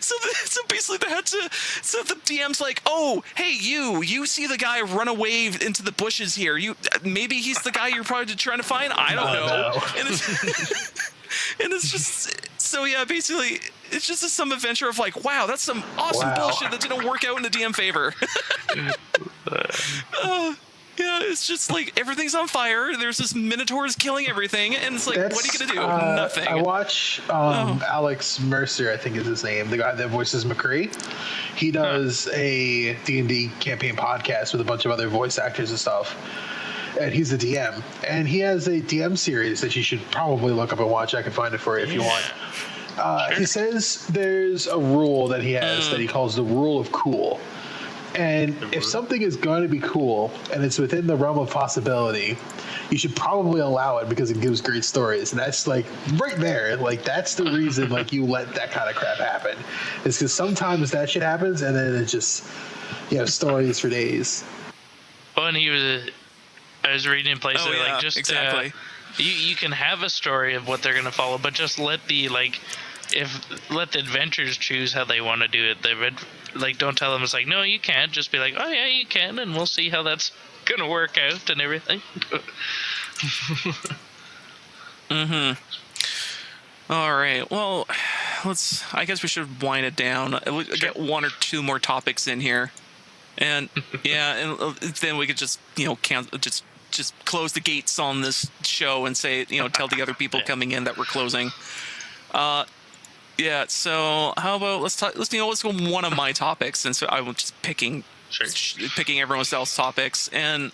B: So basically they had to. So the DM's like, oh, hey, you see the guy run away into the bushes here? Maybe he's the guy you're probably trying to find. I don't know.
C: No.
B: And it's just so yeah. Basically, it's just some adventure of like, wow, that's some awesome bullshit that didn't work out in the DM favor. Yeah, it's just like everything's on fire. There's this minotaurs killing everything, and it's like, what are you gonna do? Nothing.
C: I watch Alex Mercer, I think is his name, the guy that voices McCree. He does a D&D campaign podcast with a bunch of other voice actors and stuff. And he's a DM. And he has a DM series that you should probably look up and watch. I can find it for you if you want. He says there's a rule that he has that he calls the rule of cool. And if something is going to be cool and it's within the realm of possibility, you should probably allow it because it gives great stories. And that's like right there. Like that's the reason like you let that kind of crap happen. It's because sometimes that shit happens and then it just, stories for days.
A: Well, and I was reading in places like just
B: exactly.
A: You can have a story of what they're going to follow, but just let the adventurers choose how they want to do it. Don't tell them it's like, no, you can't. Just be like, oh yeah, you can, and we'll see how that's gonna work out and everything.
B: All right. Well, I guess we should wind it down. We'll get one or two more topics in here, and and then we could just just close the gates on this show and say tell the other people coming in that we're closing. Yeah, so how about let's go one of my topics, and so I was just picking everyone else's topics, and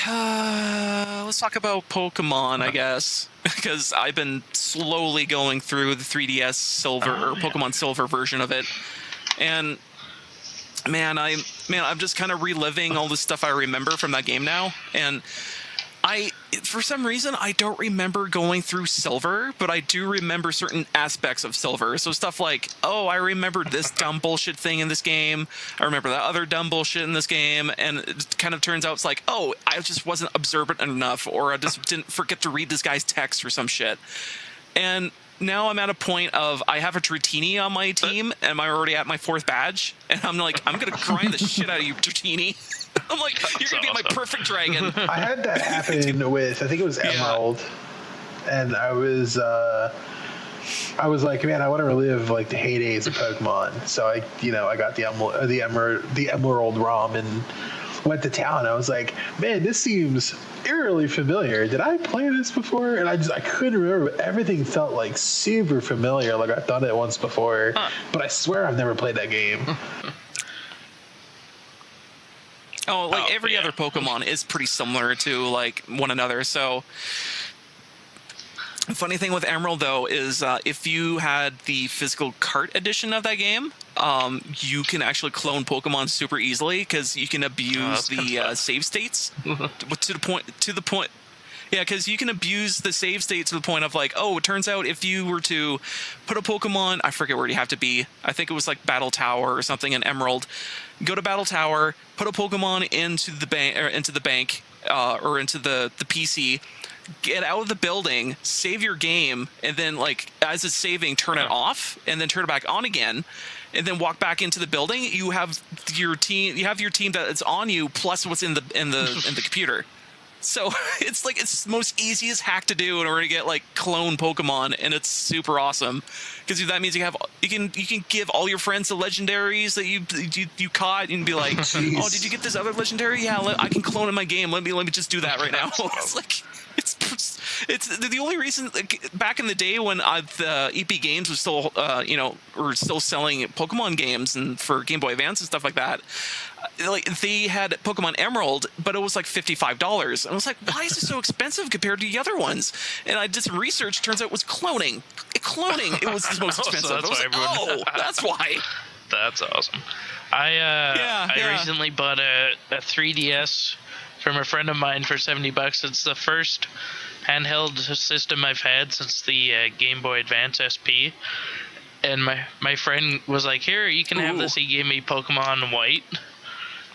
B: let's talk about Pokemon, I guess, because I've been slowly going through the 3DS Silver or Pokemon Silver version of it, and I'm just kind of reliving all the stuff I remember from that game now, and for some reason, I don't remember going through Silver, but I do remember certain aspects of Silver. So stuff like, oh, I remember this dumb bullshit thing in this game. I remember that other dumb bullshit in this game. And it kind of turns out it's like, oh, I just wasn't observant enough, or I just didn't forget to read this guy's text or some shit. And now I'm at a point of I have a Dratini on my team, and I'm already at my 4th badge. And I'm like, I'm going to grind the shit out of you, Dratini. I'm like, you're going to be my perfect dragon.
C: I had that happen with, I think it was Emerald. And I was like, man, I want to relive like the heydays of Pokemon. So I got the Emerald ROM and went to town. I was like, man, this seems eerily familiar. Did I play this before? And I couldn't remember, but everything felt like super familiar. Like I've done it once before, but I swear I've never played that game.
B: Oh, every other Pokemon is pretty similar to like one another. So the funny thing with Emerald though is if you had the physical cart edition of that game, you can actually clone Pokemon super easily because you can abuse the save states to the point. Yeah, because you can abuse the save state to the point of like, oh, it turns out if you were to put a Pokemon, I forget where you have to be. I think it was like Battle Tower or something in Emerald. Go to Battle Tower, put a Pokemon into the bank or into the PC, get out of the building, save your game, and then like as it's saving, turn it off, and then turn it back on again. And then walk back into the building. You have your team. You have your team that is on you, plus what's in the computer. So it's like it's the most easiest hack to do in order to get like clone Pokemon, and it's super awesome because that means you can give all your friends the legendaries that you caught and be like, oh, did you get this other legendary? Yeah, I can clone in my game. Let me just do that right now. It's like it's the only reason like, back in the day when the EP Games was still were still selling Pokemon games and for Game Boy Advance and stuff like that. Like they had Pokemon Emerald, but it was like $55. And I was like, why is it so expensive compared to the other ones? And I did some research. Turns out it was cloning. It was the most expensive.
A: So
B: that's why.
A: That's awesome. I recently bought a 3DS from a friend of mine for $70. It's the first handheld system I've had since the Game Boy Advance SP. And my friend was like, here, you can have this. He gave me Pokemon White.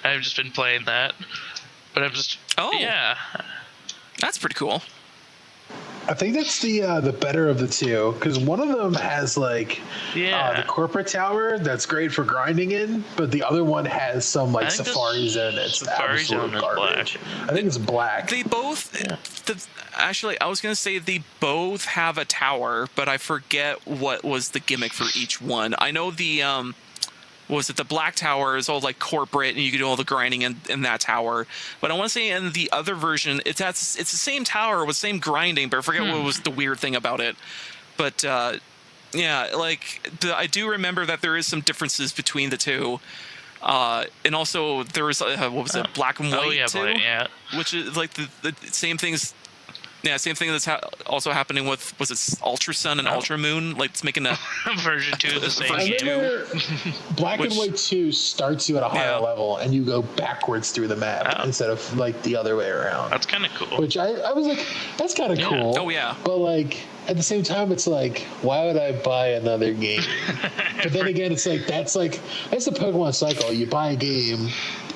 A: I've just been playing that. But I'm just...
B: yeah. That's pretty cool.
C: I think that's the better of the two, because one of them has like the corporate tower that's great for grinding in, but the other one has some like Safari Zone that's
A: Safari Zone is
C: garbage.
A: black.
C: I think it's black.
B: They both. Actually, I was gonna say they both have a tower, but I forget what was the gimmick for each one. I know the was it the black tower is all like corporate and you can do all the grinding in that tower, but I want to say in the other version it's the same tower with same grinding, but I forget what was the weird thing about it. But yeah, like I do remember that there is some differences between the two, and also there was what was it, black and white too, which is like the same things. Yeah, same thing that's also happening with, was it Ultra Sun and Ultra Moon? Like, it's making a
A: version 2 of the same
C: game. Black and White 2 starts you at a higher level, and you go backwards through the map instead of like the other way around.
A: That's kind of cool.
C: Which I was like, that's kind of cool.
B: Oh yeah.
C: But like at the same time, it's like, why would I buy another game? But then again, it's like that's the Pokemon cycle. You buy a game,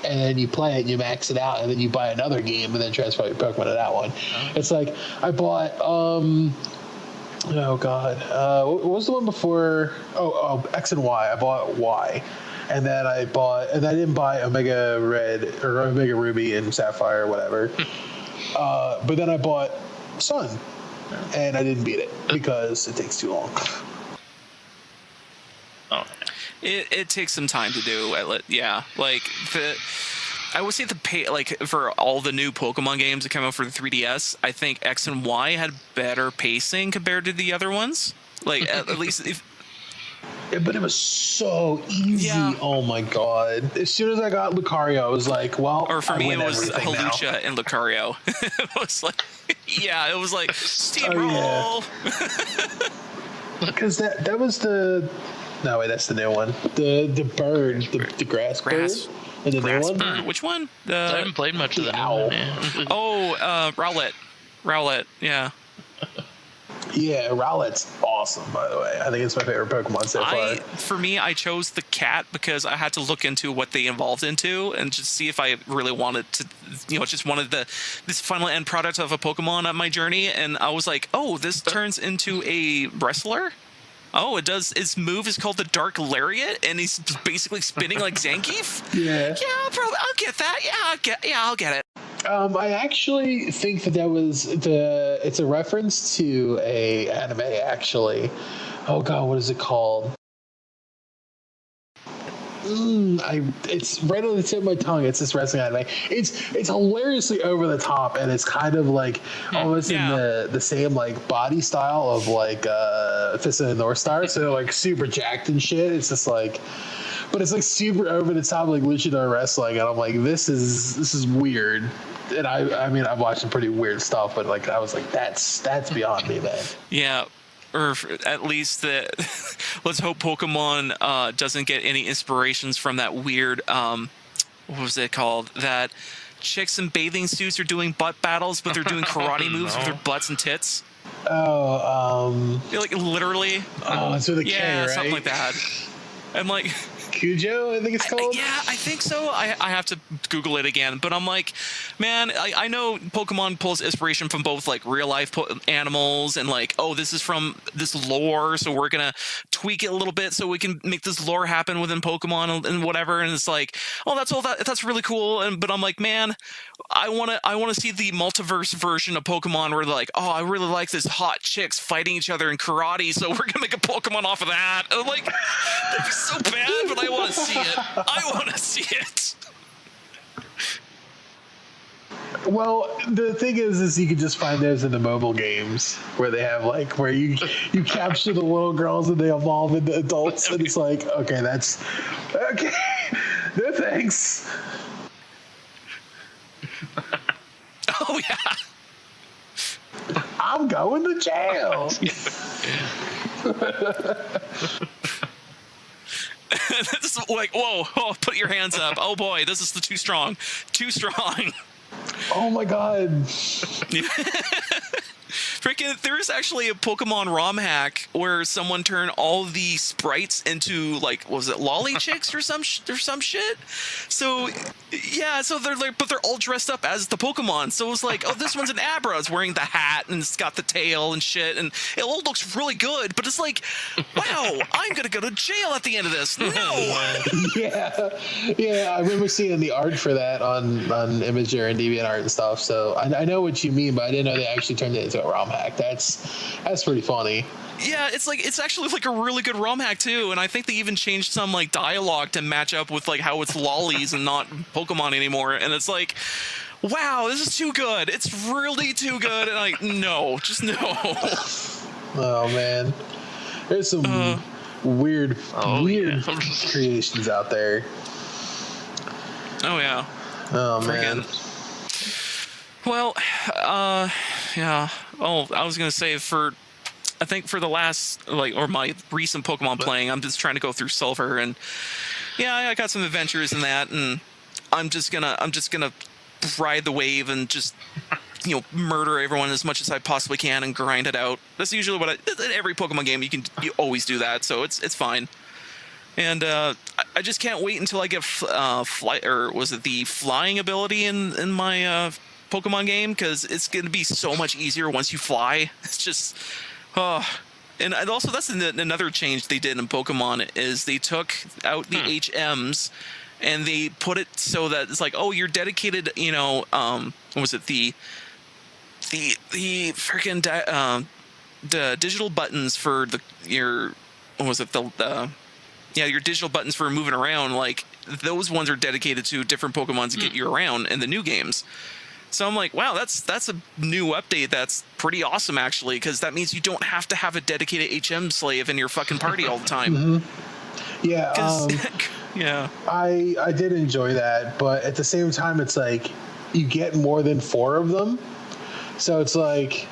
C: and then you play it, and you max it out, and then you buy another game, and then transfer your Pokemon to that one. It's like I bought oh god, what was the one before? Oh, X and Y. I bought Y, and then I didn't buy Omega Red or Omega Ruby and Sapphire or whatever. But then I bought Sun, and I didn't beat it because it takes too long.
B: It takes some time to do. Yeah, like I would say like for all the new Pokemon games that come out for the 3DS, I think X and Y had better pacing compared to the other ones. Like at least if.
C: Yeah, but it was so easy. Yeah. Oh my god! As soon as I got Lucario, I was like, "Well."
B: Or for me, it was Hawlucha and Lucario. It was like, it was like steamroll.
C: Because that was the. No wait, that's the new one. The bird, the grass bird. And the new one?
B: Bird. Which one?
A: I haven't played much of the
C: owl.
B: Rowlet. Yeah.
C: Yeah, Rowlet's awesome, by the way. I think it's my favorite Pokemon so far.
B: For me, I chose the cat because I had to look into what they evolved into and just see if I really wanted to, just wanted this final end product of a Pokemon on my journey. And I was like, oh, this turns into a wrestler? Oh, it does. His move is called the Dark Lariat, and he's basically spinning like Zangief?
C: Yeah.
B: Yeah, I'll get that. I'll get it.
C: I actually think that was it's a reference to a anime, actually. Oh god, what is it called? It's right on the tip of my tongue. It's this wrestling anime. It's hilariously over the top, and it's kind of like almost in the same like body style of like Fist of the North Star. So like super jacked and shit. It's just like, but it's like super over the top like luchador wrestling, and I'm like, this is weird. And I mean I've watched some pretty weird stuff, but like I was like, that's beyond me, man.
B: Yeah. Or at least let's hope Pokemon doesn't get any inspirations from that weird, what was it called? That chicks in bathing suits are doing butt battles, but they're doing karate moves with their butts and tits.
C: Oh,
B: like literally.
C: Oh, it's with a K, right?
B: Something like that. I'm like.
C: Cujo, I think it's called.
B: Yeah, I think so. I have to Google it again, but I'm like, man, I know Pokemon pulls inspiration from both like real life animals and like, oh, this is from this lore, so we're gonna tweak it a little bit so we can make this lore happen within Pokemon and whatever. And it's like, oh, that's really cool. But I'm like, man, I wanna see the multiverse version of Pokemon where they're like, oh, I really like this hot chicks fighting each other in karate, so we're gonna make a Pokemon off of that. I'm like, that'd be so bad, but I want to see it. I want to see it.
C: Well, the thing is you can just find those in the mobile games where they have like where you capture the little girls and they evolve into adults, and it's like, okay, that's okay. No thanks.
B: Oh yeah.
C: I'm going to jail.
B: This is like, whoa, put your hands up. Oh boy, this is too strong.
C: Oh my god.
B: Freaking, there's actually a Pokemon ROM hack where someone turned all the sprites into like, was it lolly chicks or some shit? So Yeah, so they're like, but they're all dressed up as the Pokemon. So it's like, oh, this one's an Abra. It's wearing the hat and it's got the tail and shit, and it all looks really good. But it's like, wow, I'm gonna go to jail at the end of this. No.
C: Yeah. I remember seeing the art for that on Imager and DeviantArt and stuff. So I know what you mean, but I didn't know they actually turned it into a ROM hack. That's pretty funny.
B: Yeah, it's actually like a really good ROM hack too, and I think they even changed some like dialogue to match up with like how it's lollies and not Pokemon anymore. And it's like, wow, this is too good. It's really too good. And like, no, just no.
C: Oh man, there's some weird creations out there.
B: Oh yeah.
C: Oh man.
B: Well, yeah. Oh, I was gonna say I think for the last or my recent Pokemon playing, I'm just trying to go through Silver, and yeah, I got some adventures in that, and I'm just gonna ride the wave and just murder everyone as much as I possibly can and grind it out. That's usually what every Pokemon game you always do that, so it's fine. And I just can't wait until I get the flying ability in my Pokemon game, because it's gonna be so much easier once you fly. It's just. Oh, and also that's another change they did in Pokemon is they took out the HMs and they put it so that it's like, oh, you're dedicated, what was it, the freaking the digital buttons for your digital buttons for moving around, like those ones are dedicated to different Pokemon to get you around in the new games. So I'm like, wow, that's a new update. That's pretty awesome, actually, because that means you don't have to have a dedicated HM slave in your fucking party all the time.
C: Mm-hmm. Yeah.
B: Yeah.
C: I did enjoy that, but at the same time, it's like you get more than 4 of them. So it's like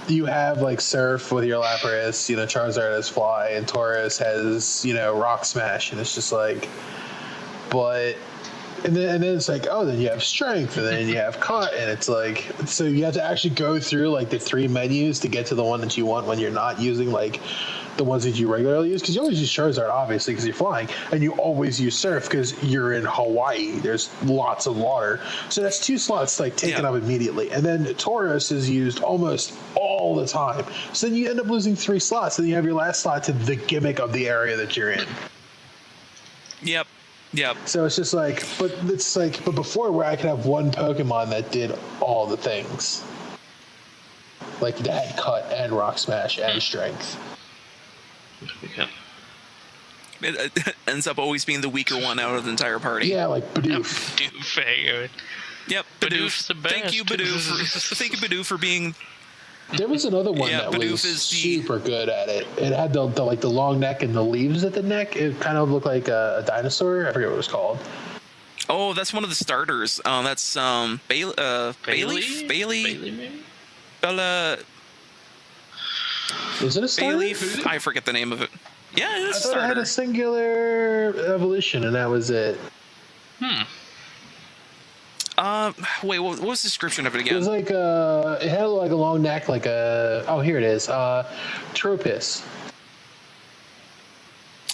C: you have like Surf with your Lapras, Charizard has Fly, and Tauros has, Rock Smash, and it's just like, but. And then it's like, oh, then you have Strength, and then you have Cut, and it's like, so you have to actually go through like the 3 menus to get to the one that you want when you're not using like the ones that you regularly use, because you always use Charizard obviously because you're flying, and you always use Surf because you're in Hawaii. There's lots of water, so that's 2 slots like taken up immediately. And then Tauros is used almost all the time, so then you end up losing 3 slots, and you have your last slot to the gimmick of the area that you're in.
B: Yep.
C: So it's just like, but before, where I could have one Pokemon that did all the things, like that had Cut and Rock Smash and Strength.
A: Okay.
B: It ends up always being the weaker one out of the entire party.
C: Yeah, like Bidoof.
B: Yep,
A: Bidoof's the best.
B: Thank you, Bidoof, for being.
C: There was another one that
B: Bidoof
C: was super good at it. It had the long neck and the leaves at the neck. It kind of looked like a dinosaur. I forget what it was called.
B: Oh, that's one of the starters. That's Bailey.
A: Maybe?
B: Bella.
C: Is it a starter?
B: Bayleaf? I forget the name of it. Yeah, it is a starter.
C: I thought it had a singular evolution, and that was it.
B: Wait, what was the description of it again?
C: It was like it had like a long neck, like a. Oh, here it is. Tropis.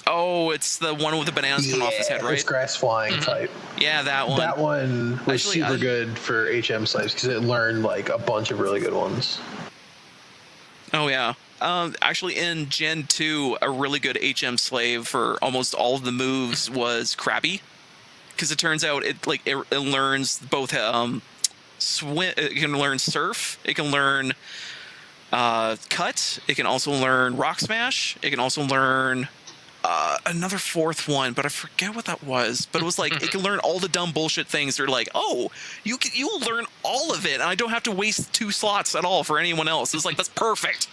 B: Oh, it's the one with the bananas coming off his head, right?
C: It's grass flying type.
B: Yeah, that one.
C: That one was super good for HM slaves because it learned like a bunch of really good ones.
B: Oh yeah. Actually, in Gen 2, a really good HM slave for almost all of the moves was Krabby, because it turns out it learns both swim. It can learn Surf. It can learn Cut. It can also learn Rock Smash. It can also learn another 4th one, but I forget what that was. But it was like it can learn all the dumb bullshit things. They're like, oh, you will learn all of it, and I don't have to waste 2 slots at all for anyone else. It's like, that's perfect.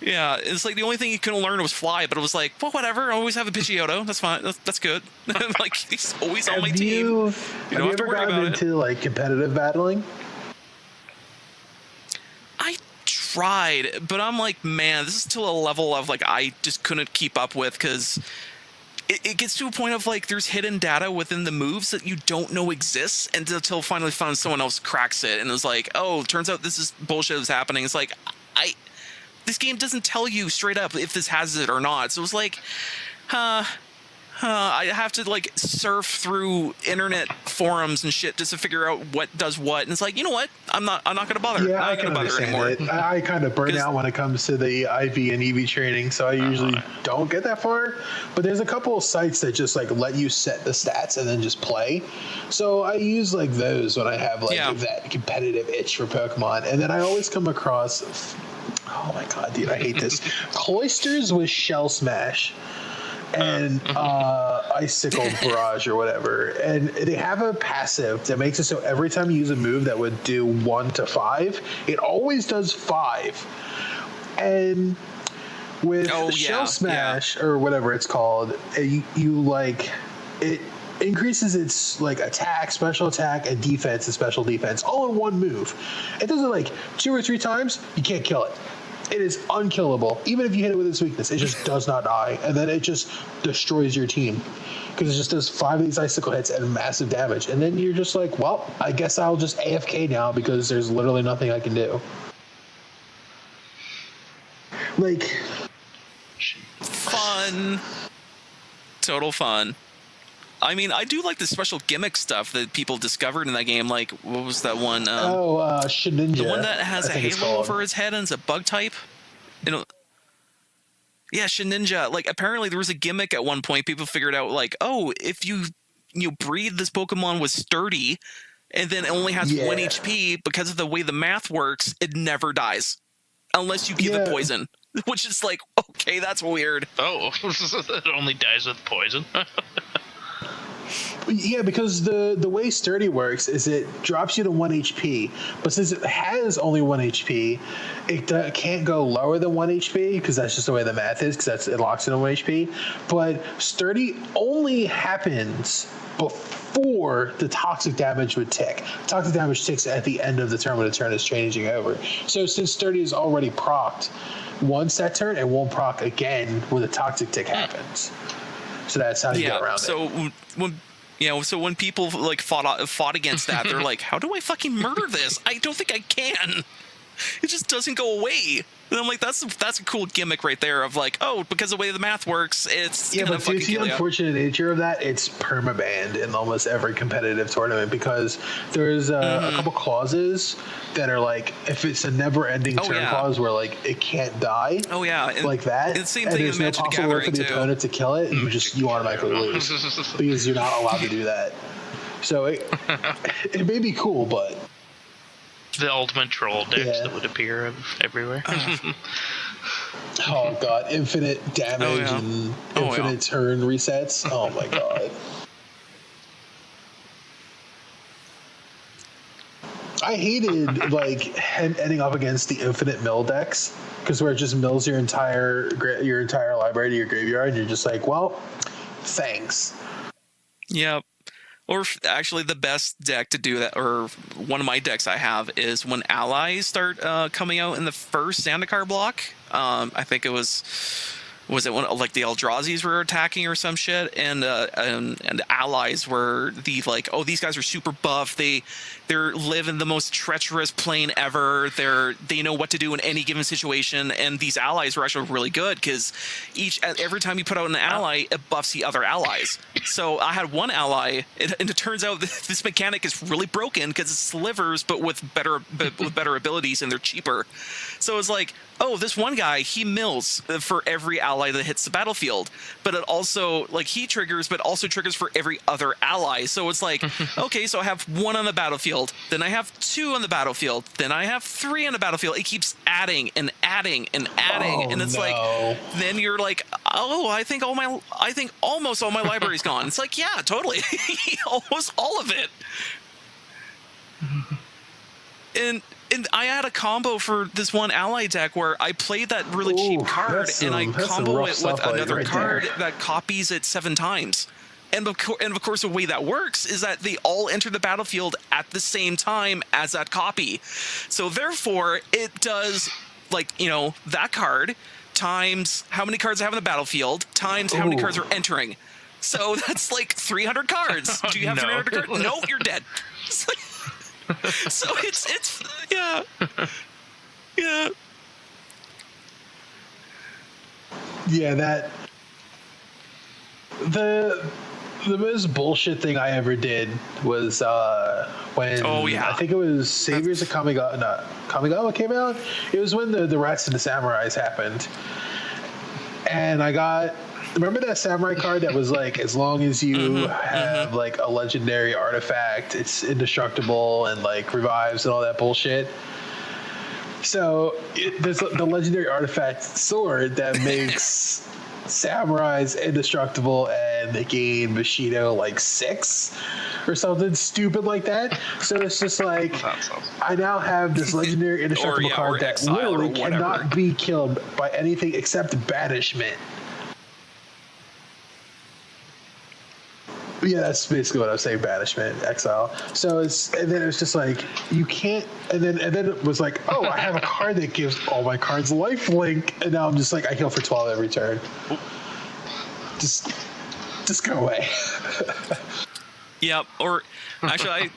B: Yeah, it's like the only thing you couldn't learn was Fly, but it was like, well, whatever. I always have a Pidgeotto. That's fine. That's good. Like, he's always on my team.
C: Have you ever gotten into like competitive battling?
B: I tried, but I'm like, man, this is to a level of like I just couldn't keep up with, because it gets to a point of like there's hidden data within the moves that you don't know exists, and until finally found someone else cracks it and it's like, oh, turns out this is bullshit is happening. It's like this game doesn't tell you straight up if this has it or not. So it's like, I have to like surf through internet forums and shit just to figure out what does what, and it's like, you know what? I'm not gonna bother.
C: Yeah,
B: I'm
C: I
B: not
C: can
B: gonna bother
C: understand
B: anymore.
C: it. I kind of burn out when it comes to the IV and EV training, so I usually don't get that far. But there's a couple of sites that just like let you set the stats and then just play. So I use like those when I have like that competitive itch for Pokemon, and then I always come across. Oh my god, dude, I hate this. Cloisters with Shell Smash and Icicle Barrage or whatever. And they have a passive that makes it so every time you use a move that would do 1 to 5, it always does 5. And with Shell Smash or whatever it's called, you like it increases its like attack, special attack, and defense and special defense all in one move. It does it like 2 or 3 times, you can't kill it. It is unkillable. Even if you hit it with its weakness, it just does not die. And then it just destroys your team. Because it just does 5 of these icicle hits and massive damage. And then you're just like, well, I guess I'll just AFK now because there's literally nothing I can do. Like...
B: Fun. Total fun. I mean, I do like the special gimmick stuff that people discovered in that game. Like, what was that one?
C: Shedinja.
B: The one that has a halo over its head and is a bug type. You know, yeah, Shedinja. Like, apparently there was a gimmick at one point. People figured out, like, oh, if you breed this Pokemon with sturdy, and then it only has 1 HP, because of the way the math works, it never dies unless you give it poison. Which is like, okay, that's weird.
A: Oh, it only dies with poison.
C: Yeah, because the way Sturdy works is it drops you to 1 HP, but since it has only 1 HP, it can't go lower than 1 HP because that's just the way the math is, because it locks it on 1 HP. But Sturdy only happens before the toxic damage would tick. Toxic damage ticks at the end of the turn when the turn is changing over. So since Sturdy is already procced once that turn, it won't proc again when the toxic tick happens. So that's how you get around it.
B: So when people like fought against that, they're like, "How do I fucking murder this? I don't think I can. It just doesn't go away." And I'm like, "That's a cool gimmick right there." Of like, oh, because of the way the math works, it's
C: but due to the unfortunate nature of that, it's permabanned in almost every competitive tournament because there's a couple clauses that are like, if it's a never-ending turn clause where like it can't die.
B: Oh yeah, and,
C: like that.
B: And the same thing in Magic the Gathering
C: for the opponent to kill it, you automatically lose because you're not allowed to do that. So it may be cool, but.
A: The ultimate troll decks that would appear everywhere.
C: Oh god, infinite damage and infinite turn resets. Oh my god. I hated like ending up against the infinite mill decks because where it just mills your entire library to your graveyard, and you're just like, well, thanks.
B: Yep. Or actually, the best deck to do that, or one of my decks I have, is when allies start coming out in the first Zendikar block. I think it was it when like the Eldrazi's were attacking or some shit, and allies were the like, oh, these guys are super buff. They live in the most treacherous plane ever. They know what to do in any given situation, and these allies were actually really good because every time you put out an ally, it buffs the other allies. So I had one ally, and it turns out this mechanic is really broken because it's slivers, but with better abilities, and they're cheaper. So it's like, oh, this one guy, he mills for every ally that hits the battlefield, but it also, like, he triggers, but also triggers for every other ally. So it's like, okay, so I have 1 on the battlefield, then I have 2 on the battlefield, then I have 3 on the battlefield. It keeps adding and adding and adding, and it's like, then you're like, oh, I think almost all my library's gone. It's like, yeah, totally, almost all of it. And I had a combo for this one ally deck where I played that really cheap card, and I combo it with another card that copies it 7 times. And of course, the way that works is that they all enter the battlefield at the same time as that copy. So therefore, it does, like, that card times how many cards I have in the battlefield times how many cards are entering. So that's like 300 cards. Do you have 300 cards? No, you're dead. So it's yeah.
C: The most bullshit thing I ever did was when I think it was Saviors of Kamigawa, not Kamigawa came out. It was when the Rats and the Samurais happened, and I got. Remember that samurai card that was like, as long as you have like a legendary artifact, it's indestructible and like revives and all that bullshit. So there's the legendary artifact sword that makes samurais indestructible, and they gain Bushido like 6 or something stupid like that. So it's just like, I now have this legendary indestructible card that literally cannot be killed by anything except banishment. Yeah, that's basically what I was saying. Banishment, exile. So and then it was just like, you can't. And then it was like, oh, I have a card that gives all my cards life link, and now I'm just like, I heal for 12 every turn. Just go away.
B: Yeah, or actually,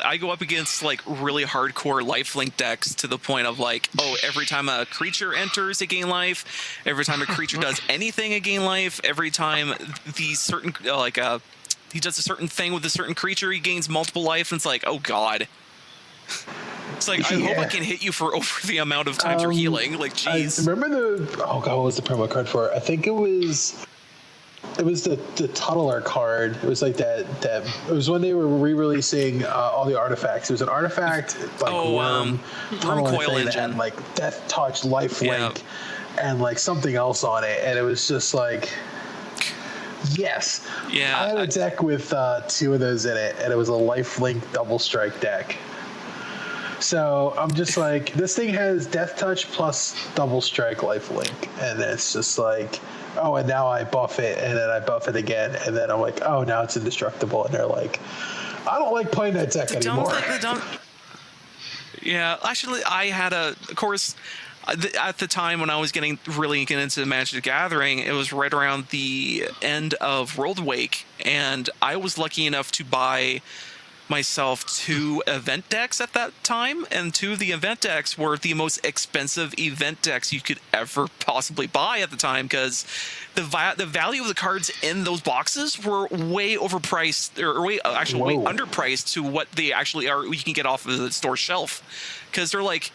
B: I go up against like really hardcore lifelink decks to the point of like, oh, every time a creature enters, they gain life. Every time a creature does anything, they gain life. Every time these certain he does a certain thing with a certain creature, he gains multiple life. And it's like, oh god. It's like, I hope I can hit you for over the amount of times you're healing. Like, jeez.
C: I remember what was the promo card for? I think it was the Tuttler card. It was like that. It was when they were re-releasing all the artifacts. It was an artifact like worm coil engine, and like Death Touch, Life Link, and like something else on it. And it was just like, yes. Yeah. I had a deck with 2 of those in it, and it was a Life Link double strike deck. So I'm just like, this thing has Death Touch plus double strike Life Link, and it's just like, oh, and now I buff it, and then I buff it again, and then I'm like, oh, now it's indestructible, and they're like, I don't like playing that deck anymore.
B: Yeah, actually, I had of course, at the time when I was getting into Magic the Gathering, it was right around the end of World Wake, and I was lucky enough to buy myself 2 event decks at that time, and 2 of the event decks were the most expensive event decks you could ever possibly buy at the time, because the value of the cards in those boxes were way overpriced, or way underpriced to what they actually are. You can get off of the store shelf, because they're like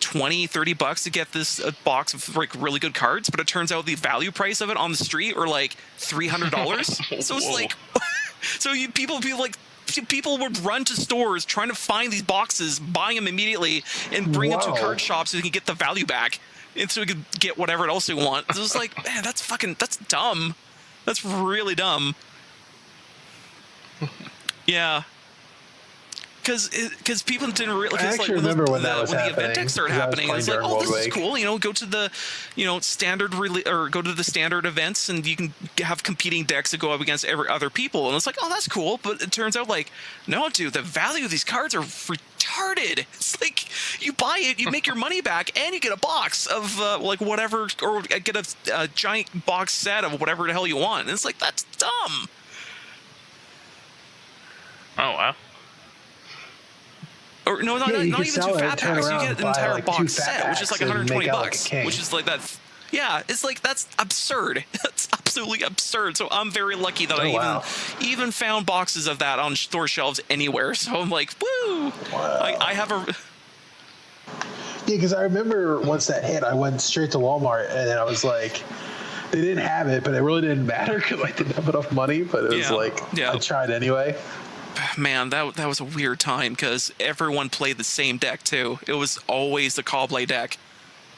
B: $20-$30 to get this box of like really good cards, but it turns out the value price of it on the street are like $300. So it's like, so people would run to stores trying to find these boxes, buy them immediately, and bring them to card shops so they can get the value back, and so we could get whatever else they want. So it's like, man, that's dumb. That's really dumb. Yeah. Because people didn't really.
C: I actually remember when that was happening.
B: When the event decks started happening, it was like, oh, this is cool. You know, go to the, standard or go to the standard events, and you can have competing decks that go up against every other people. And it's like, oh, that's cool. But it turns out, like, no, dude, the value of these cards are retarded. It's like, you buy it, you make your money back, and you get a box of like whatever, or get a giant box set of whatever the hell you want. And it's like, that's dumb.
A: Oh wow.
B: Or no, not even 2 fat packs. You get an entire box set, which is like $120, which is like that. Yeah, it's like, that's absurd. That's absolutely absurd. So I'm very lucky that I even found boxes of that on store shelves anywhere. So I'm like, woo! Wow. I have a.
C: Yeah, because I remember once that hit, I went straight to Walmart, and then I was like, they didn't have it, but it really didn't matter because I didn't have enough money. But it was I tried anyway.
B: Man, that was a weird time, because everyone played the same deck too. It was always the Callblade deck.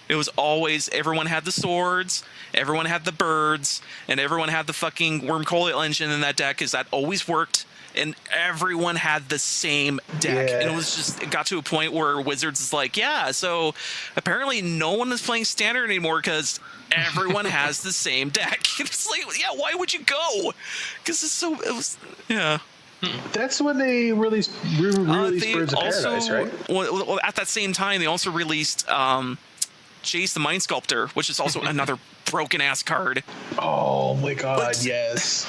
B: It was always, everyone had the swords, everyone had the birds, and everyone had the fucking Wormcoil engine in that deck, because that always worked. And everyone had the same deck. Yeah. And it got to a point where Wizards is like, yeah, so apparently no one is playing Standard anymore because everyone has the same deck. It's like, yeah, why would you go? Because yeah.
C: That's when they released Birds of Paradise, right?
B: Well, at that same time, they also released Jace the Mind Sculptor, which is also another broken-ass card.
C: Oh, my God, yes.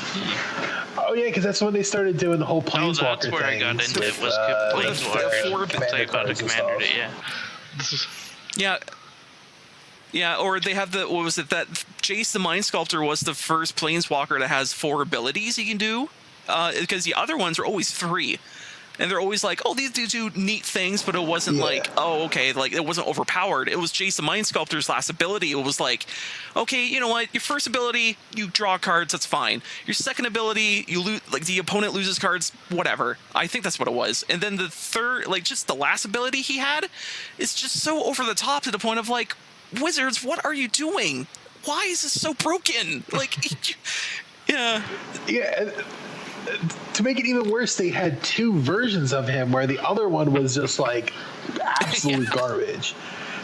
C: Oh, yeah, because that's when they started doing the whole Planeswalker thing.
A: That's where I got into it, was Planeswalker. That's how I got to Commander it, yeah.
B: Yeah, or they have what was it, that Jace the Mind Sculptor was the first Planeswalker that has 4 abilities he can do, because the other ones are always 3. And they're always like, oh, these do neat things, but it wasn't like, oh, okay, like it wasn't overpowered. It was Jace the Mind Sculptor's last ability. It was like, okay, you know what? Your first ability, you draw cards, that's fine. Your second ability, you lose, like the opponent loses cards, whatever. I think that's what it was. And then the third, like just the last ability he had, is just so over the top to the point of like, Wizards, what are you doing? Why is this so broken? Like, yeah.
C: Yeah. To make it even worse, they had 2 versions of him where the other one was just like absolute garbage.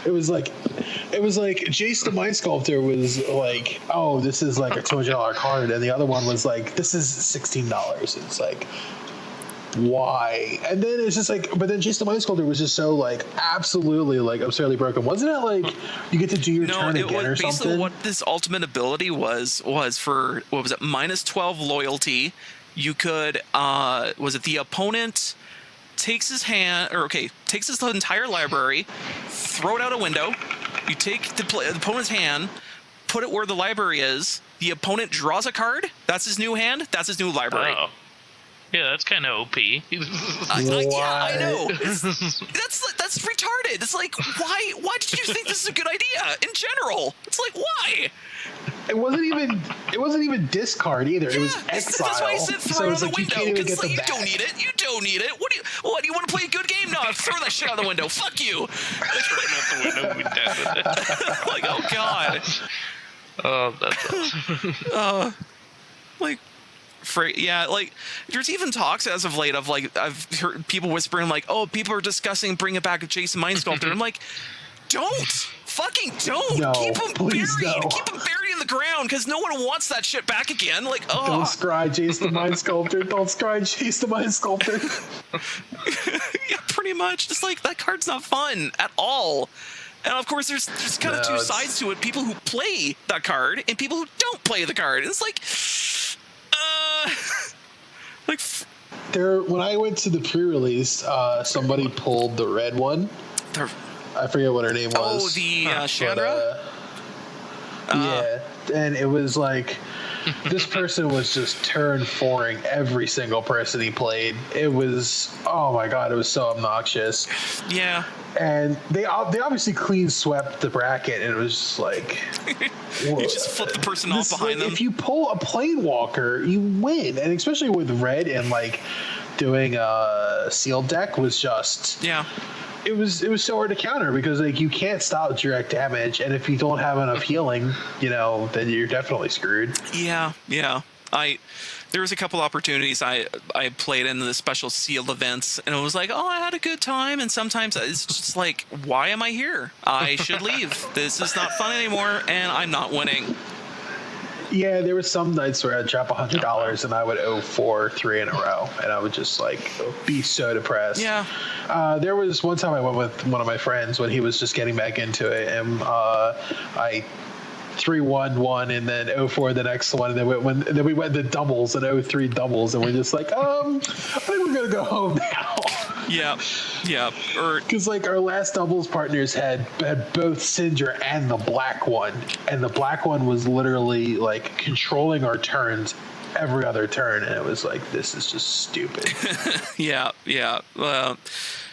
C: It was like Jace the Mind Sculptor was like, oh, this is like a $200 card, and the other one was like, this is $16. It's like, why? And then it's just like, but then Jace the Mind Sculptor was just so like absolutely like absurdly broken. Wasn't it like you get to do your turn again or something?
B: Basically what this ultimate ability was for, what was it, -12 loyalty. You could, was it the opponent takes his entire library, throw it out a window. You take the opponent's hand, put it where the library is. The opponent draws a card. That's his new hand. That's his new library.
A: Oh. Yeah, that's kind of OP.
B: Yeah, I know. That's retarded. It's like, why did you think this is a good idea in general? It's like, why?
C: It wasn't even discard either. It was exile.
B: That's why I said throw it out the window. Because like, you
C: back.
B: don't need it. You don't need it. What do you want to play a good game? No, throw that shit out the window. Fuck you.
A: Throw it out the window. We dead with it.
B: Like, oh god.
A: Oh, that's awesome.
B: Like. Yeah, like there's even talks as of late of like I've heard people whispering like, oh, people are discussing bringing back Jace the Mind Sculptor. I'm like, fucking don't.
C: No,
B: keep him
C: please
B: buried.
C: no.
B: Keep him buried in the ground because no one wants that shit back again. Like, oh,
C: don't scry Jace the Mind Sculptor. Don't scry Jace the Mind Sculptor.
B: Yeah, pretty much. Just like that card's not fun at all. And of course, there's kind of 2 sides to it: people who play that card and people who don't play the card. And it's like. Like
C: when I went to the pre-release, somebody pulled the red one. I forget what her name was.
B: Oh, the Chandra?
C: Yeah, and it was like this person was just turn 4ing every single person he played. It was, oh my god, it was so obnoxious.
B: Yeah.
C: And they obviously clean swept the bracket, and it was just like
B: you just flip the person off behind them.
C: If you pull a Planewalker, you win, and especially with red and like doing a sealed deck was just It was so hard to counter because like you can't stop direct damage, and if you don't have enough healing, then you're definitely screwed.
B: Yeah. There was a couple opportunities I played in the special sealed events, and it was like, oh, I had a good time. And sometimes it's just like, why am I here? I should leave. This is not fun anymore, and I'm not winning.
C: Yeah, there was some nights where I'd drop $100 and I would owe 3 in a row, and I would just like be so depressed.
B: Yeah.
C: There was one time I went with one of my friends when he was just getting back into it, and I 3-1 one, and then 0-4 the next one, and then we went to doubles and 0-3 doubles, and we're just like, I think we're gonna go home now.
B: Yeah.
C: Because like our last doubles partners had both Syndra and the black one, and the black one was literally like controlling our turns every other turn, and it was like, this is just stupid.
B: Yeah.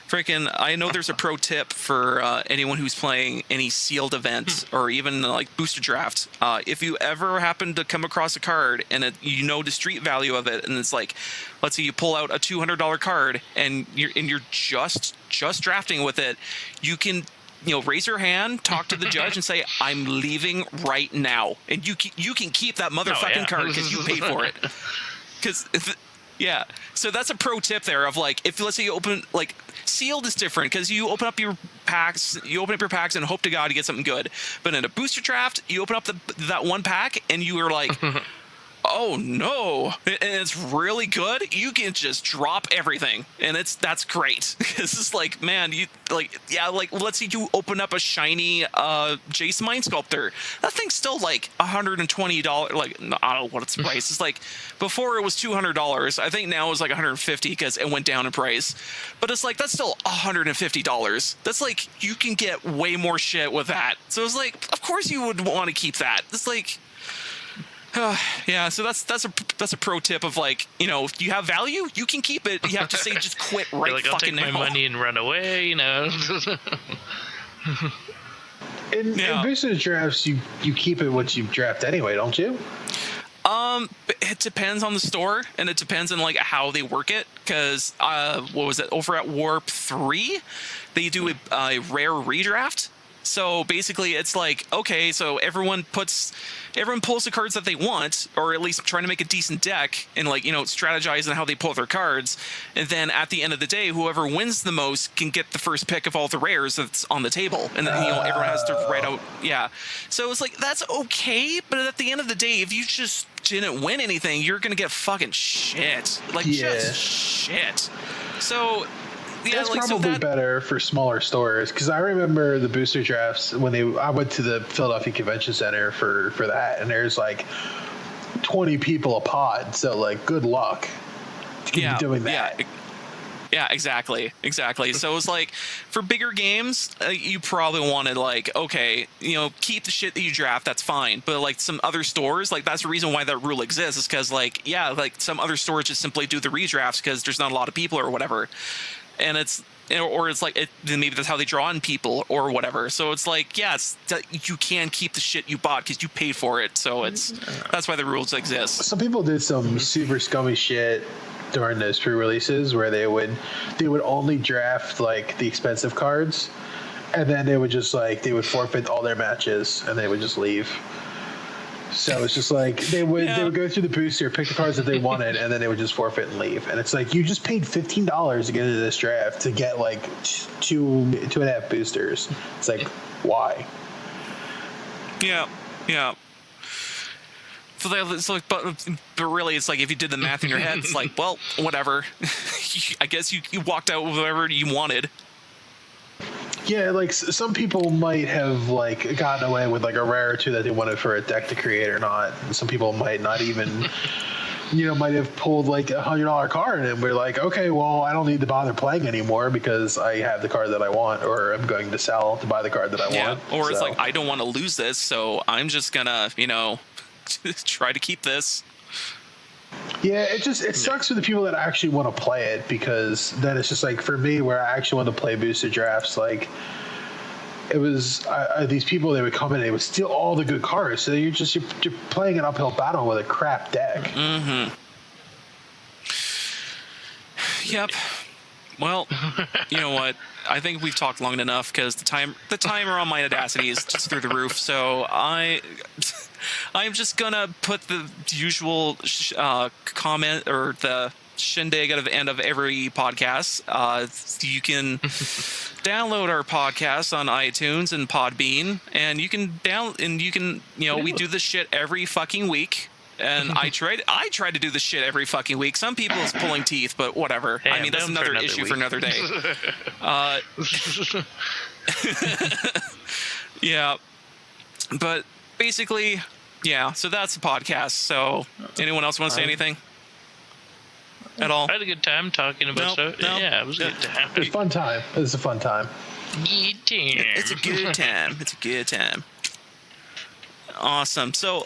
B: Freaking, I know there's a pro tip for anyone who's playing any sealed event or even like booster draft. If you ever happen to come across a card and the street value of it, and it's like, let's say you pull out a $200 card and you're just drafting with it, you can raise your hand, talk to the judge, and say, "I'm leaving right now," and you can keep that motherfucking card because you paid for it. Yeah, so that's a pro tip there of like, if let's say you open, like sealed is different because you open up your packs and hope to God you get something good. But in a booster draft, you open up that one pack and you are like, oh no, and it's really good, you can just drop everything, and that's great. It's just like, man, you like, yeah, like let's say you open up a shiny Jace Mind Sculptor, that thing's still like $120. Like, I don't know what its price is. Like before it was $200. I think now it's like $150 because it went down in price. But it's like, that's still $150. That's like, you can get way more shit with that. So it's like, of course you would want to keep that. It's like, yeah, so that's a pro tip of like, you know, if you have value, you can keep it. You have to say just quit right
A: like, I'll
B: fucking
A: take my
B: now.
A: money and run away, you know.
C: In booster drafts, you keep it what you draft anyway, don't you?
B: It depends on the store, and it depends on like how they work it. Because what was it, over at Warp 3, they do a rare redraft. So basically, it's like, okay, so everyone pulls the cards that they want, or at least trying to make a decent deck and, like, you know, strategize on how they pull their cards. And then at the end of the day, whoever wins the most can get the first pick of all the rares that's on the table. And then, you know, everyone has to write out. Yeah. So it's like, that's okay. But at the end of the day, if you just didn't win anything, you're going to get fucking shit. Like, just shit. So... yeah,
C: that's
B: like,
C: probably better for smaller stores, because I remember the booster drafts when I went to the Philadelphia Convention Center for that, and there's like 20 people a pod, so like good luck to doing that.
B: Yeah, exactly. So it's like, for bigger games, you probably wanted like, okay, you know, keep the shit that you draft, that's fine. But like some other stores, like that's the reason why that rule exists, is because like, yeah, like some other stores just simply do the redrafts because there's not a lot of people or whatever. And it's, or it's like, maybe that's how they draw in people or whatever. So it's like, yeah, you can keep the shit you bought because you paid for it. So that's why the rules exist.
C: Some people did some super scummy shit during those pre-releases where they would only draft like the expensive cards, and then they would forfeit all their matches and they would just leave. So it's just like they would go through the booster, pick the cards that they wanted, and then they would just forfeit and leave. And it's like, you just paid $15 to get into this draft to get like 2.5 boosters. It's like, why?
B: Yeah. So it's like, but really, it's like, if you did the math in your head, it's like, well, whatever. I guess you walked out with whatever you wanted.
C: Yeah, like some people might have like gotten away with like a rare or two that they wanted for a deck to create or not. And some people might not even, you know, might have pulled like $100 card and we're like, okay, well, I don't need to bother playing anymore because I have the card that I want, or I'm going to sell to buy the card that I want.
B: Or it's like, I don't want to lose this, so I'm just gonna, you know, try to keep this.
C: Yeah, it sucks for the people that actually want to play it, because then it's just like, for me, where I actually want to play booster drafts, like it was these people, they would come in and they would steal all the good cards, so you're playing an uphill battle with a crap deck.
B: Mm-hmm. Yep. Well, you know what? I think we've talked long enough, because the timer on my Audacity is just through the roof. So I'm just gonna put the usual comment or the shindig at the end of every podcast. You can download our podcast on iTunes and Podbean, and you can we do this shit every fucking week. And I try to do this shit every fucking week. Some people is pulling teeth, but whatever.
A: Hey,
B: I mean, that's another issue for another day. Yeah. But basically, yeah, so that's the podcast. So anyone else want to say anything at all?
A: I had a good time talking about stuff. Yeah, it was a good time.
C: It was a fun time. It was a fun time.
B: It's a good time. It's a good time. Awesome. So,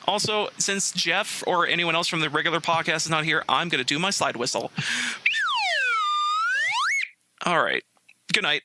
B: also, since Jeff or anyone else from the regular podcast is not here, I'm going to do my slide whistle. All right. Good night.